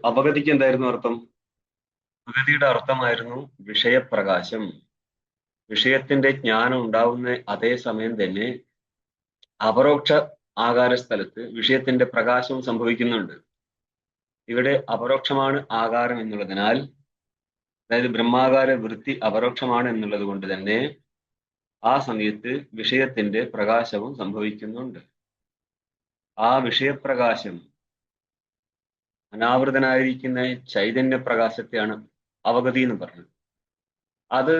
അപഗതിക്ക് എന്തായിരുന്നു അർത്ഥം? അപഗതിയുടെ അർത്ഥമായിരുന്നു വിഷയപ്രകാശം. വിഷയത്തിന്റെ ജ്ഞാനം ഉണ്ടാവുന്ന അതേ സമയം തന്നെ അപരോക്ഷ ആകാര സ്ഥലത്ത് വിഷയത്തിന്റെ പ്രകാശവും സംഭവിക്കുന്നുണ്ട്. ഇവിടെ അപരോക്ഷമാണ് ആകാരം എന്നുള്ളതിനാൽ, അതായത് ബ്രഹ്മാകാര വൃത്തി അപരോക്ഷമാണ് എന്നുള്ളത് കൊണ്ട് തന്നെ ആ സമയത്ത് വിഷയത്തിന്റെ പ്രകാശവും സംഭവിക്കുന്നുണ്ട്. ആ വിഷയപ്രകാശം അനാവൃതനായിരിക്കുന്ന ചൈതന്യ പ്രകാശത്തെയാണ് അവഗതി എന്ന് പറഞ്ഞത്. അത്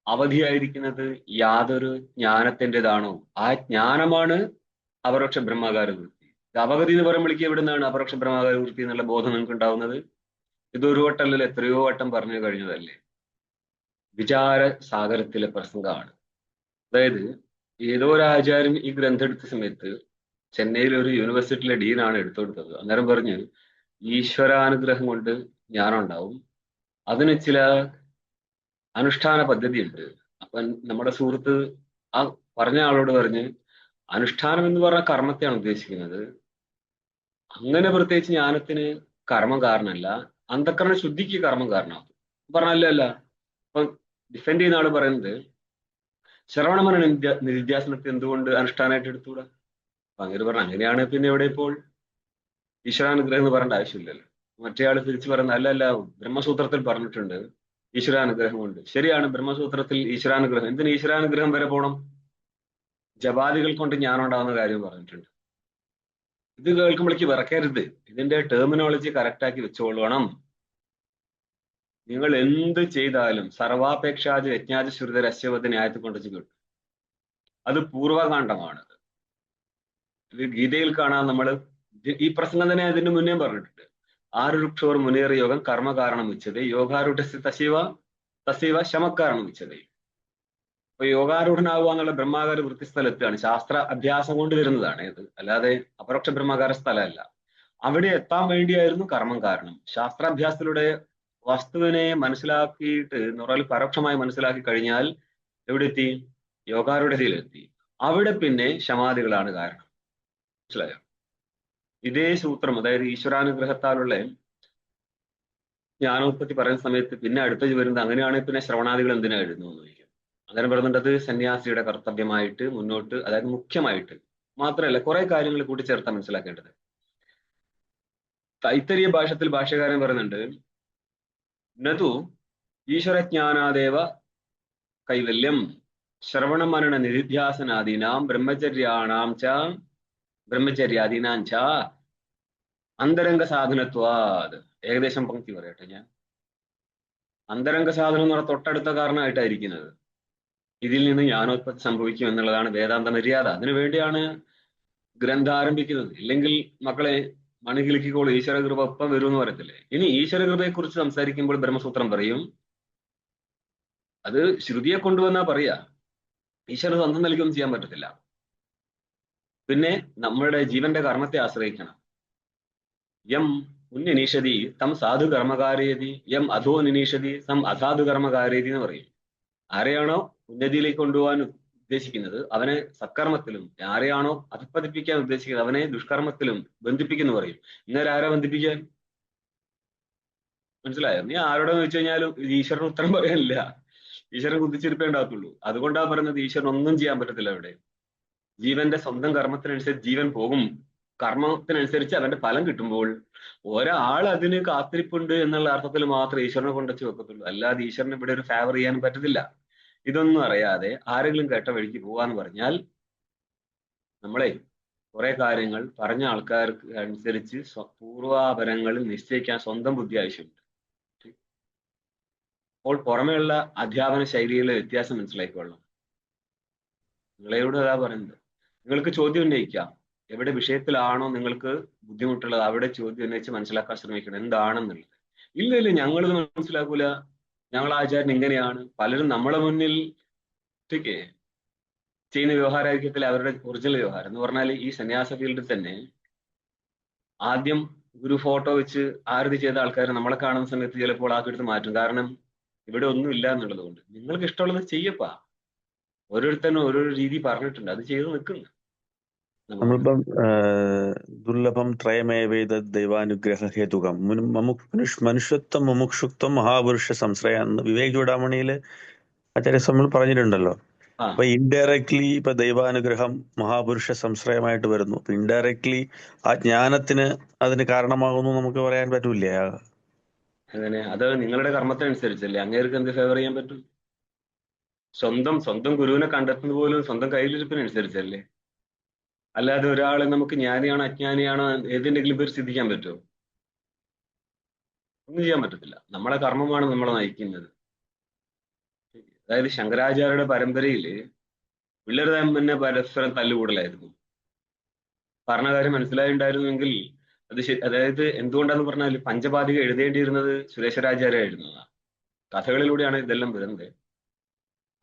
അവധിയായിരിക്കുന്നത് യാതൊരു ജ്ഞാനത്തിൻ്റെതാണോ ആ ജ്ഞാനമാണ് അപരോക്ഷ ബ്രഹ്മാകാര വൃത്തി. ഇത് അവഗതി എന്ന് പറയുമ്പോഴേക്ക് എവിടെ നിന്നാണ് അപരോക്ഷ ബ്രഹ്മാകാര വൃത്തി എന്നുള്ള ബോധം നിങ്ങൾക്ക് ഉണ്ടാവുന്നത്? ഇത് ഒരു വട്ടമല്ലല്ലോ, എത്രയോ വട്ടം പറഞ്ഞു കഴിഞ്ഞതല്ലേ. വിചാര സാഗരത്തിലെ പ്രസംഗമാണ്. അതായത് ഏതോ ഒരു ആചാര്യൻ ഈ ഗ്രന്ഥം എടുത്ത സമയത്ത് ചെന്നൈയിലെ ഒരു യൂണിവേഴ്സിറ്റിയിലെ ഡീനാണ് എടുത്തുകൊടുത്തത്. അന്നേരം പറഞ്ഞ് ഈശ്വരാനുഗ്രഹം കൊണ്ട് ജ്ഞാനം ഉണ്ടാവും, അതിന് ചില അനുഷ്ഠാന പദ്ധതിയുണ്ട്. അപ്പൊ നമ്മുടെ സുഹൃത്ത് ആ പറഞ്ഞ ആളോട് പറഞ്ഞ് അനുഷ്ഠാനം എന്ന് പറഞ്ഞ കർമ്മത്തെയാണ് ഉദ്ദേശിക്കുന്നത്. അങ്ങനെ പ്രത്യേകിച്ച് ജ്ഞാനത്തിന് കർമ്മം കാരണമല്ല, അന്ധക്കരണ ശുദ്ധിക്ക് കർമ്മം കാരണമാകും പറഞ്ഞല്ല. അല്ല, ഇപ്പൊ ഡിഫെൻഡ് ചെയ്യുന്ന ആള് പറയുന്നത് ശ്രവണമന നിധ്യാസനത്തെ എന്തുകൊണ്ട് അനുഷ്ഠാനമായിട്ട് എടുത്തുകൂടാ? അപ്പൊ അങ്ങനെ പറഞ്ഞു, അങ്ങനെയാണ് പിന്നെ ഇവിടെ ഇപ്പോൾ ഈശ്വരാനുഗ്രഹം എന്ന് പറയേണ്ട ആവശ്യമില്ലല്ലോ. മറ്റേ ആള് തിരിച്ചു പറയുന്നത് അല്ല അല്ല, ബ്രഹ്മസൂത്രത്തിൽ പറഞ്ഞിട്ടുണ്ട് ഈശ്വരാനുഗ്രഹം കൊണ്ട്. ശരിയാണ്, ബ്രഹ്മസൂത്രത്തിൽ ഈശ്വരാനുഗ്രഹം, എന്തിന് ഈശ്വരാനുഗ്രഹം വരെ പോണം? ജപാദികൾ കൊണ്ട് ജ്ഞാനം ഉണ്ടാകുന്ന കാര്യം പറഞ്ഞിട്ടുണ്ട്. ഇത് കേൾക്കുമ്പോഴേക്ക് വിറക്കരുത്, ഇതിന്റെ ടെർമിനോളജി കറക്റ്റാക്കി വെച്ചോളണം. നിങ്ങൾ എന്ത് ചെയ്താലും സർവാപേക്ഷാജ് യജ്ഞാജ ശ്രുത രസ്യവത് ന്യായത്തിൽ കൊണ്ടുവച്ച് കിട്ടും. അത് പൂർവകാന്ഡമാണ്. ഇത് ഗീതയിൽ കാണാൻ നമ്മൾ ഈ പ്രസംഗം തന്നെ അതിന് മുന്നേ പറഞ്ഞിട്ടുണ്ട്. ആരുക്ഷോർ മുനേറിയ യോഗം കർമ്മകാരണം വെച്ചത് യോഗാരൂഢ തസീവ തസീവ ശമക്കാരണം വെച്ചത്. അപ്പൊ യോഗാരൂഢനാവുക എന്നുള്ള ബ്രഹ്മാകാര വൃത്തിസ്ഥലത്താണ്, ശാസ്ത്ര അഭ്യാസം കൊണ്ട് വരുന്നതാണ് ഇത്, അല്ലാതെ അപരോക്ഷ ബ്രഹ്മാകാര സ്ഥലമല്ല. അവിടെ എത്താൻ വേണ്ടിയായിരുന്നു കർമ്മം കാരണം. ശാസ്ത്രാഭ്യാസത്തിലൂടെ വസ്തുവിനെ മനസ്സിലാക്കിയിട്ട് എന്ന് പറഞ്ഞാൽ പരോക്ഷമായി മനസ്സിലാക്കി കഴിഞ്ഞാൽ എവിടെ എത്തി? യോഗാരൂഢതയിലെത്തി. അവിടെ പിന്നെ ശമാധികളാണ് കാരണം. മനസ്സിലായോ? ഇതേ സൂത്രം, അതായത് ഈശ്വരാനുഗ്രഹത്താലുള്ള ജ്ഞാനോത്പത്തി പറയുന്ന സമയത്ത് പിന്നെ അടുത്ത് വരുന്നത് അങ്ങനെയാണെങ്കിൽ പിന്നെ ശ്രവണാദികൾ എന്തിനാ എഴുതുന്നു എന്ന് ചോദിക്കും. അങ്ങനെ പറയുന്നുണ്ടത് സന്യാസിയുടെ കർത്തവ്യമായിട്ട് മുന്നോട്ട്, അതായത് മുഖ്യമായിട്ട് മാത്രമല്ല കുറെ കാര്യങ്ങൾ കൂട്ടിച്ചേർത്താൻ മനസ്സിലാക്കേണ്ടത്. തൈത്തരീയ ഭാഷത്തിൽ ഭാഷകാരൻ പറയുന്നുണ്ട്, നതു ഈശ്വരജ്ഞാനാദേവ കൈവല്യം ശ്രവണമനന നിധിധ്യാസനാദീനാം ബ്രഹ്മചര്യാദീനാം ച അന്തരംഗ സാധനത്വാത്. ഏകദേശം പങ്ക്തി പറയട്ടെ ഞാൻ. അന്തരംഗ സാധനം എന്ന് പറഞ്ഞാൽ തൊട്ടടുത്ത കാരണമായിട്ടായിരിക്കുന്നത്. ഇതിൽ നിന്ന് ജ്ഞാനോത്പത്തി സംഭവിക്കും എന്നുള്ളതാണ് വേദാന്ത മര്യാദ. അതിനു വേണ്ടിയാണ് ഗ്രന്ഥം ആരംഭിക്കുന്നത്. ഇല്ലെങ്കിൽ മക്കളെ മണികിളിക്കോളൂ, ഈശ്വരകൃപ ഒപ്പം വരും എന്ന് പറയത്തില്ലേ. ഇനി ഈശ്വരകൃപയെ കുറിച്ച് സംസാരിക്കുമ്പോൾ ബ്രഹ്മസൂത്രം പറയും, അത് ശ്രുതിയെ കൊണ്ടുവന്നാ പറയാ, ഈശ്വര സ്വന്തം നൽകിയൊന്നും ചെയ്യാൻ പറ്റത്തില്ല. പിന്നെ നമ്മളുടെ ജീവന്റെ കർമ്മത്തെ ആശ്രയിക്കണം. യം ഉന്നനീഷതി തം സാധു കർമ്മകാരയതി യം അധോ നിനീഷതി തം അസാധു കർമ്മകാരയതി എന്ന് പറയും. ആരെയാണോ ഉന്നതിയിലേക്ക് കൊണ്ടുപോകാൻ ഉദ്ദേശിക്കുന്നത് അവനെ സത്കർമ്മത്തിലും, ആരെയാണോ അധപ്പതിപ്പിക്കാൻ ഉദ്ദേശിക്കുന്നത് അവനെ ദുഷ്കർമ്മത്തിലും ബന്ധിപ്പിക്കുന്നു പറയും. ഇന്നേരം ആരാ ബന്ധിപ്പിക്കാൻ? മനസ്സിലായോ? നീ ആരോടെന്ന് വെച്ച് കഴിഞ്ഞാലും ഈശ്വരന് ഉത്തരം പറയാനില്ല, ഈശ്വരൻ കുതിച്ചിരിപ്പേണ്ടാകത്തുള്ളൂ. അതുകൊണ്ടാ പറയുന്നത് ഈശ്വരൻ ഒന്നും ചെയ്യാൻ പറ്റത്തില്ല. അവിടെ ജീവന്റെ സ്വന്തം കർമ്മത്തിനനുസരിച്ച് ജീവൻ പോകും. കർമ്മത്തിനനുസരിച്ച് അവന്റെ ഫലം കിട്ടുമ്പോൾ ഒരാൾ അതിന് കാത്തിരിപ്പുണ്ട് എന്നുള്ള അർത്ഥത്തിൽ മാത്രമേ ഈശ്വരനെ കൊണ്ടുവച്ച് വെക്കത്തുള്ളൂ. അല്ലാതെ ഈശ്വരനെ ഇവിടെ ഒരു ഫേവർ ചെയ്യാൻ പറ്റത്തില്ല. ഇതൊന്നും അറിയാതെ ആരെങ്കിലും കേട്ട വഴിക്ക് പോവാന്ന് പറഞ്ഞാൽ നമ്മളെ കുറെ കാര്യങ്ങൾ പറഞ്ഞ ആൾക്കാർക്ക് അനുസരിച്ച് പൂർവാപരങ്ങളിൽ നിശ്ചയിക്കാൻ സ്വന്തം ബുദ്ധി ആവശ്യമുണ്ട്. അപ്പോൾ പുറമെയുള്ള അധ്യാപന ശൈലിയിലെ വ്യത്യാസം മനസ്സിലാക്കിക്കൊള്ളണം. നിങ്ങളോട് അതാ പറയുന്നത്. നിങ്ങൾക്ക് ചോദ്യം ഉന്നയിക്കാം, എവിടെ വിഷയത്തിലാണോ നിങ്ങൾക്ക് ബുദ്ധിമുട്ടുള്ളത് അവിടെ ചോദ്യം ഉന്നയിച്ച് മനസ്സിലാക്കാൻ ശ്രമിക്കണം എന്താണെന്നുള്ളത്. ഇല്ല ഇല്ല, ഞങ്ങളിത് മനസ്സിലാക്കൂല, ഞങ്ങൾ ആചാര്യൻ ഇങ്ങനെയാണ്. പലരും നമ്മളെ മുന്നിൽ ചെയ്യുന്ന വ്യവഹാരമായിരിക്കത്തില്ല അവരുടെ ഒറിജിനൽ വ്യവഹാരം. എന്ന് പറഞ്ഞാൽ ഈ സന്യാസ ഫീൽഡിൽ തന്നെ ആദ്യം ഒരു ഫോട്ടോ വെച്ച് ആരതി ചെയ്ത ആൾക്കാർ നമ്മളെ കാണുന്ന സമയത്ത് ചിലപ്പോൾ ആക്കെടുത്ത് മാറ്റും. കാരണം ഇവിടെ ഒന്നും ഇല്ല എന്നുള്ളത് കൊണ്ട്. നിങ്ങൾക്ക് ഇഷ്ടമുള്ളത് ചെയ്യപ്പാ. ഓരോരുത്തരും ഓരോരോ രീതി പറഞ്ഞിട്ടുണ്ട്, അത് ചെയ്ത് നിൽക്കുന്നു. നമുക്ക് നമ്മളിപ്പം ദുർലഭം ത്രയമേവേത ദൈവാനുഗ്രഹ ഹേതുകം മനുഷ്യത്വം മുമുക്ഷുത്വം മഹാപുരുഷ സംശ്രയ എന്ന് വിവേക് ചൂടാമണിയില് ആചാര്യസ്വാമികൾ പറഞ്ഞിട്ടുണ്ടല്ലോ. ആ അപ്പൊ ഇൻഡയറക്ട്ലി ഇപ്പൊ ദൈവാനുഗ്രഹം മഹാപുരുഷ സംശ്രയമായിട്ട് വരുന്നു. അപ്പൊ ഇൻഡയറക്ട്ലി ആ ജ്ഞാനത്തിന് അതിന് കാരണമാകുന്നു നമുക്ക് പറയാൻ പറ്റൂലേ? അങ്ങനെ അത് നിങ്ങളുടെ കർമ്മത്തിനനുസരിച്ചല്ലേ. അങ്ങേർക്ക് എന്ത് ഫേവർ ചെയ്യാൻ പറ്റും? സ്വന്തം ഗുരുവിനെ കണ്ടെത്തുന്നത് പോലും സ്വന്തം കയ്യിലിരിപ്പിനനുസരിച്ചല്ലേ. അല്ലാതെ ഒരാളെ നമുക്ക് ജ്ഞാനിയാണോ അജ്ഞാനിയാണോ ഏതിന്റെങ്കിലും പേര് സിദ്ധിക്കാൻ പറ്റുമോ? ഒന്നും ചെയ്യാൻ പറ്റത്തില്ല. നമ്മളെ കർമ്മമാണ് നമ്മളെ നയിക്കുന്നത്. അതായത് ശങ്കരാചാര്യരുടെ പരമ്പരയില് പിള്ളേർ തന്നെ പരസ്പരം തല്ലുകൂടലായിരുന്നു. പറഞ്ഞ കാര്യം മനസ്സിലായിട്ടുണ്ടായിരുന്നെങ്കിൽ അത് ശരി. അതായത് എന്തുകൊണ്ടാന്ന് പറഞ്ഞാൽ പഞ്ചപാതിക എഴുതേണ്ടിയിരുന്നത് സുരേശ്വരാചാര്യായിരുന്നതാണ്. കഥകളിലൂടെയാണ് ഇതെല്ലാം വരുന്നത്.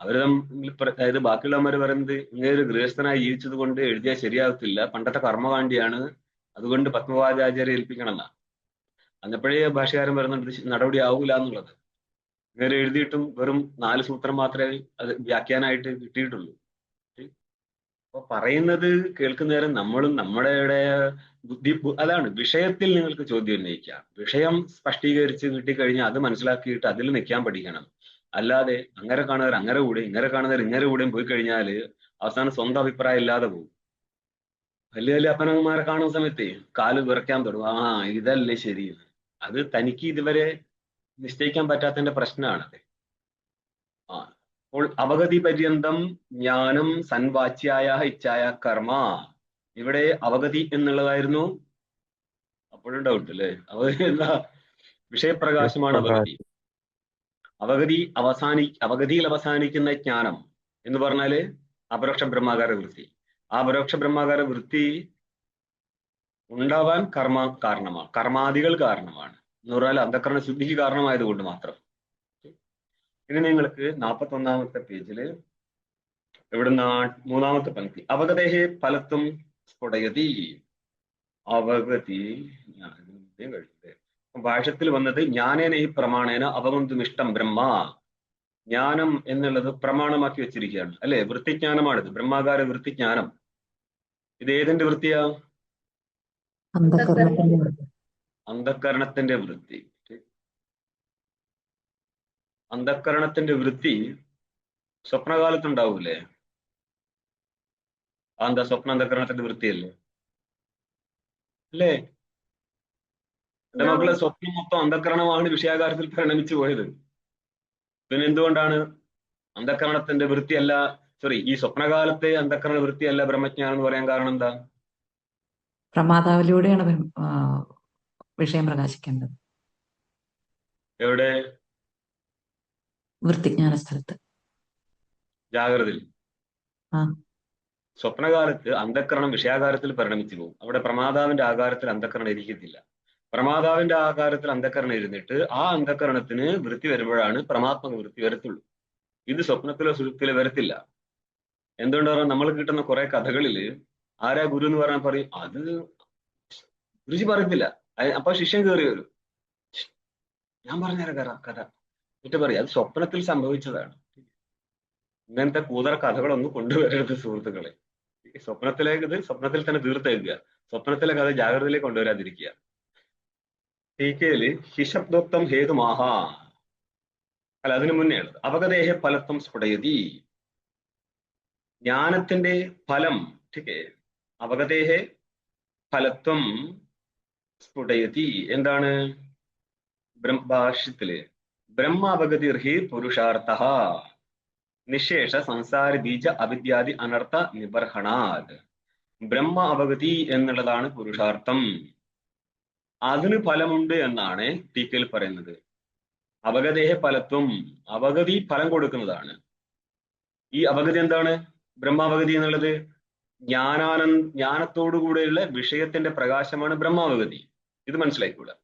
അവര് തമ്മിൽ അതായത് ബാക്കിയുള്ളവന്മാര് പറയുന്നത് ഇങ്ങനെ ഒരു ഗൃഹസ്ഥനായി ജീവിച്ചത് കൊണ്ട് എഴുതിയാൽ ശരിയാകത്തില്ല, പണ്ടത്തെ കർമ്മകാണ്ഡിയാണ്, അതുകൊണ്ട് പത്മപാദാചാര്യ ഏൽപ്പിക്കണം എന്നാ. അന്നപ്പോഴേ ഭാഷകാരൻ പറയുന്നുണ്ട് ഇത് നടപടി ആവൂല എന്നുള്ളത്. ഇങ്ങനെ എഴുതിയിട്ടും വെറും 4 സൂത്രം മാത്രമേ അത് വ്യാഖ്യാനമായിട്ട് കിട്ടിയിട്ടുള്ളൂ. അപ്പൊ പറയുന്നത് കേൾക്കുന്നേരം നമ്മളും നമ്മുടെ അതാണ് വിഷയത്തിൽ നിങ്ങൾക്ക് ചോദ്യം ഉന്നയിക്കാം. വിഷയം സ്പഷ്ടീകരിച്ച് കിട്ടിക്കഴിഞ്ഞാൽ അത് മനസ്സിലാക്കിയിട്ട് അതിൽ നിൽക്കാൻ പഠിക്കണം. അല്ലാതെ അങ്ങനെ കാണുന്നവർ അങ്ങനെ കൂടെ ഇങ്ങനെ കാണുന്നവർ ഇങ്ങനെ കൂടെയും പോയി കഴിഞ്ഞാൽ അവസാനം സ്വന്തം അഭിപ്രായം ഇല്ലാതെ പോകും. വലിയ വലിയ അപ്പനന്മാരെ കാണുന്ന സമയത്ത് കാല് വിറയ്ക്കാൻ തുടങ്ങും. ആ ഇതല്ലേ ശരി. അത് തനിക്ക് ഇതുവരെ നിശ്ചയിക്കാൻ പറ്റാത്തതിന്റെ പ്രശ്നമാണത്. ആ അപ്പോൾ അവഗതി പര്യന്തം ജ്ഞാനം സൻവാച്യായ ഇച്ഛായ കർമ്മ. ഇവിടെ അവഗതി എന്നുള്ളതായിരുന്നു. അപ്പോഴും ഡൗട്ട് അല്ലേ? അവഗതി എന്താ? വിഷയപ്രകാശമാണ് അവഗതി. അവഗതിയിൽ അവസാനിക്കുന്ന ജ്ഞാനം എന്ന് പറഞ്ഞാല് അപരോക്ഷ ബ്രഹ്മാകാര വൃത്തി. ആ അപരോക്ഷ ബ്രഹ്മാകാര വൃത്തി ഉണ്ടാവാൻ കാരണമാണ്, കർമാദികൾ കാരണമാണ് എന്ന് പറഞ്ഞാൽ അന്ധക്കരണ ശുദ്ധിക്ക് കാരണമായതുകൊണ്ട് മാത്രം. ഇനി നിങ്ങൾക്ക് 41-ാമത്തെ പേജില് ഇവിടുന്ന് 3-ാമത്തെ പങ്ക്തി അവഗതേഹേ ഫലത്തും സ്ഫുടയതി. അവഗതി കഴിഞ്ഞത് ഭാഷ്യത്തിൽ വന്നത് ജ്ഞാനേന ഈ പ്രമാണേന അവഗന്തുമിഷ്ടം ബ്രഹ്മ. ജ്ഞാനം എന്നുള്ളത് പ്രമാണമാക്കി വെച്ചിരിക്കുകയാണ് അല്ലെ. വൃത്തിജ്ഞാനമാണിത്, ബ്രഹ്മാകാര വൃത്തിജ്ഞാനം. ഇത് ഏതിന്റെ വൃത്തിയാ? അന്ധക്കരണത്തിന്റെ വൃത്തി. അന്ധക്കരണത്തിന്റെ വൃത്തി സ്വപ്നകാലത്തുണ്ടാവൂലേ? എന്താ സ്വപ്ന അന്ധക്കരണത്തിന്റെ വൃത്തിയല്ലേ അല്ലേ? എന്റെ മക്കളെ സ്വപ്നം മൊത്തം അന്ധക്കരണമാണ് വിഷയാകാരത്തിൽ പരിണമിച്ചു പോയത്. പിന്നെ എന്തുകൊണ്ടാണ് അന്ധക്കരണത്തിന്റെ വൃത്തിയല്ല, സോറി, ഈ സ്വപ്നകാലത്തെ അന്ധക്കരണ വൃത്തിയല്ല ബ്രഹ്മജ്ഞാനം എന്ന് പറയാൻ കാരണം എന്താ? പ്രമാതാവിലൂടെയാണ് വിഷയം പ്രകാശിക്കേണ്ടത്. എവിടെ? വൃത്തിജ്ഞാന സ്ഥലത്ത്, ജാഗ്രതയിൽ. ആ സ്വപ്നകാലത്ത് അന്ധക്കരണം വിഷയാകാരത്തിൽ പരിണമിച്ചു പോകും. അവിടെ പ്രമാതാവിന്റെ ആകാരത്തിൽ അന്ധക്കരണം ഇരിക്കത്തില്ല. പ്രമാതാവിന്റെ ആകാരത്തിൽ അന്ധക്കരണം ഇരുന്നിട്ട് ആ അന്ധക്കരണത്തിന് വൃത്തി വരുമ്പോഴാണ് പരമാത്മക വൃത്തി വരത്തുള്ളൂ. ഇത് സ്വപ്നത്തിലോ സുഷുപ്തിയിലോ വരത്തില്ല. എന്തുകൊണ്ട് പറഞ്ഞാൽ നമ്മൾ കിട്ടുന്ന കുറെ കഥകളില് ആരാ ഗുരു എന്ന് പറഞ്ഞാൽ പറയും അത് ഗുരുജി പറയത്തില്ല. അപ്പൊ ശിഷ്യൻ കയറി വരും, ഞാൻ പറഞ്ഞുതരാം കഥ എന്നിട്ട് പറയും അത് സ്വപ്നത്തിൽ സംഭവിച്ചതാണ്. ഇങ്ങനത്തെ കൂതറ കഥകളൊന്നും കൊണ്ടുവരരുത് സുഹൃത്തുക്കളെ. സ്വപ്നത്തിൽ തന്നെ തീർത്തേക്കുക. സ്വപ്നത്തിലെ കഥ ജാഗ്രതയിലേക്ക് കൊണ്ടുവരാതിരിക്കുക. ടീക്കയില് ഹിശബ്ദോക്തം ഹേതുമാഹ, അല്ല അതിനു മുന്നേ ഉള്ളത് അവഗതേഹ ഫലത്വം സ്ഫുടയതി. ജ്ഞാനത്തിന്റെ ഫലം അവഗതേഹ ഫലത്വം സ്ഫുടയതി. എന്താണ്? ഭാഷ്യത്തില് ബ്രഹ്മ അവഗതിർഹി പുരുഷാർത്ഥ നിശേഷ സംസാര ബീജ അവിദ്യാദി അനർത്ഥ നിബർഹണാത്. ബ്രഹ്മ അവഗതി എന്നുള്ളതാണ് പുരുഷാർത്ഥം. അതിന് ഫലമുണ്ട് എന്നാണ് ടീക്കയിൽ പറയുന്നത്. അവഗതേഹ ഫലത്വം, അവഗതി ഫലം കൊടുക്കുന്നതാണ്. ഈ അവഗതി എന്താണ്? ബ്രഹ്മാവഗതി എന്നുള്ളത് ജ്ഞാനത്തോടുകൂടെയുള്ള വിഷയത്തിന്റെ പ്രകാശമാണ് ബ്രഹ്മാവഗതി. ഇത് മനസ്സിലായിക്കൂടാ.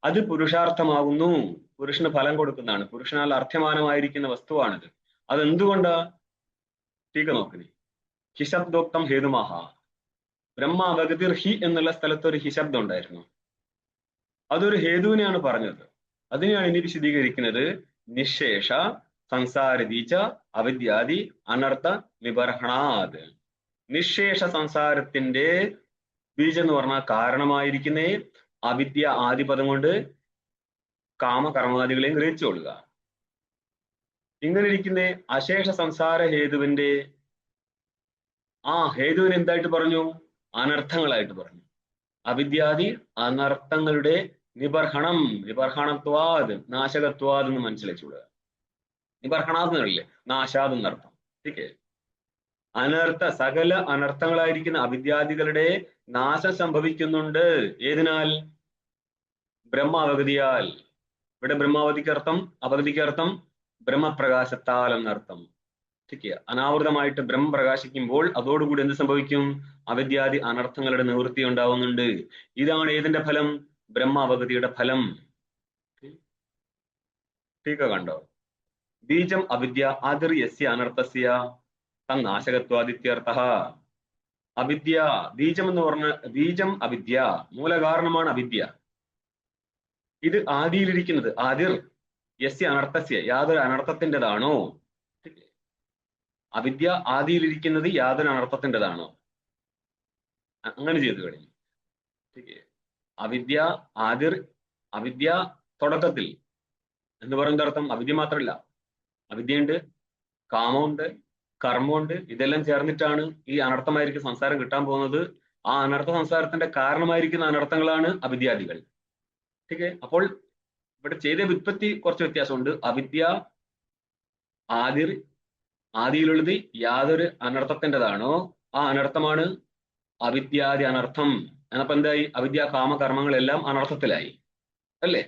അത് പുരുഷാർത്ഥമാകുന്നു, പുരുഷന് ഫലം കൊടുക്കുന്നതാണ്, പുരുഷനാൽ അർത്ഥമാനമായിരിക്കുന്ന വസ്തുവാണിത്. അതെന്തുകൊണ്ടാ? ടീക്ക നോക്കണേ. ഹിശബ്ദോക്തം ഹേതുമാഹ, ബ്രഹ്മാവഗതിർ ഹി എന്നുള്ള സ്ഥലത്ത് ഒരു ഹിശബ്ദം ഉണ്ടായിരുന്നു. അതൊരു ഹേതുവിനെയാണ് പറഞ്ഞത്. അതിനെയാണ് ഇനി വിശദീകരിക്കുന്നത്. നിശേഷ സംസാരദീച്ച അവിദ്യാദി അനർത്ഥ നിബർഹണാത്. നിശേഷ സംസാരത്തിന്റെ ബീജം എന്ന് പറഞ്ഞാൽ കാരണമായിരിക്കുന്നേ അവിദ്യ ആദിപദം കൊണ്ട് കാമകർമാദികളെയും ഗ്രഹിച്ചുകൊള്ളുക. ഇങ്ങനെ ഇരിക്കുന്ന അശേഷ സംസാര ഹേതുവിന്റെ ആ ഹേതുവിന് എന്തായിട്ട് പറഞ്ഞു? അനർത്ഥങ്ങളായിട്ട് പറഞ്ഞു. അവിദ്യാദി അനർത്ഥങ്ങളുടെ നിബർഹണത്വാദ് നാശകത്വാദ് എന്ന് മനസ്സിലാക്കിക്കൊള്ളുക. നിബർഹണാന്നല്ലേ, നാശാദ് എന്നർത്ഥം. ഓക്കെ, അനർത്ഥ സകല അനർത്ഥങ്ങളായിരിക്കുന്ന അവിദ്യാദികളുടെ നാശം സംഭവിക്കുന്നുണ്ട്. ഏതിനാൽ? ബ്രഹ്മാവഗതിയാൽ. ഇവിടെ ബ്രഹ്മാവതിക്കർത്ഥം അപഗതിക്കർത്ഥം ബ്രഹ്മപ്രകാശത്താൽ എന്നർത്ഥം. ഓക്കെ, അനാവൃതമായിട്ട് ബ്രഹ്മം പ്രകാശിക്കുമ്പോൾ അതോടുകൂടി എന്ത് സംഭവിക്കും? അവിദ്യാദി അനർത്ഥങ്ങളുടെ നിവൃത്തി ഉണ്ടാവുന്നുണ്ട്. ഇതാണ് ഏതിന്റെ ഫലം? ബ്രഹ്മാവഗതിയുടെ ഫലം. ടീക്ക കണ്ടോ? ബീജം അവിദ്യ ആദിർ യസ്യ അനർത്ഥസ്യ തന്നാശകത്വാദിത്യർത്ഥ. അവിദ്യ ബീജം എന്ന് പറഞ്ഞ ബീജം അവിദ്യ, മൂലകാരണമാണ് അവിദ്യ. ഇത് ആദിയിലിരിക്കുന്നത് ആദിർ യസ്യ അനർത്ഥസ്യ, യാതൊരു അനർത്ഥത്തിൻ്റെതാണോ? അവിദ്യ ആദിയിലിരിക്കുന്നത് യാതൊരു അനർത്ഥത്തിൻ്റെതാണോ? അങ്ങനെ ചെയ്തു കഴിഞ്ഞു. അവിദ്യ ആദിർ, അവിദ്യ തുടക്കത്തിൽ എന്ന് പറയുന്ന അർത്ഥം അവിദ്യ മാത്രമല്ല, അവിദ്യയുണ്ട്, കാമമുണ്ട്, കർമ്മമുണ്ട്. ഇതെല്ലാം ചേർന്നിട്ടാണ് ഈ അനർത്ഥമായിരിക്കും സംസാരം കിട്ടാൻ പോകുന്നത്. ആ അനർത്ഥ സംസാരത്തിന്റെ കാരണമായിരിക്കുന്ന അനർത്ഥങ്ങളാണ് അവിദ്യാദികൾ. ഓക്കെ, അപ്പോൾ ഇവിടെ ചെയ്ത വ്യുത്പത്തി കുറച്ച് വ്യത്യാസമുണ്ട്. അവിദ്യ ആദിർ, ആദിയിലുള്ളത് യാതൊരു അനർത്ഥത്തിൻ്റെതാണോ ആ അനർത്ഥമാണ് അവിദ്യാദി അനർത്ഥം. എന്നപ്പോ എന്തായി? അവിദ്യ കാമകർമ്മങ്ങളെല്ലാം അനർത്ഥത്തിലായി അല്ലേ?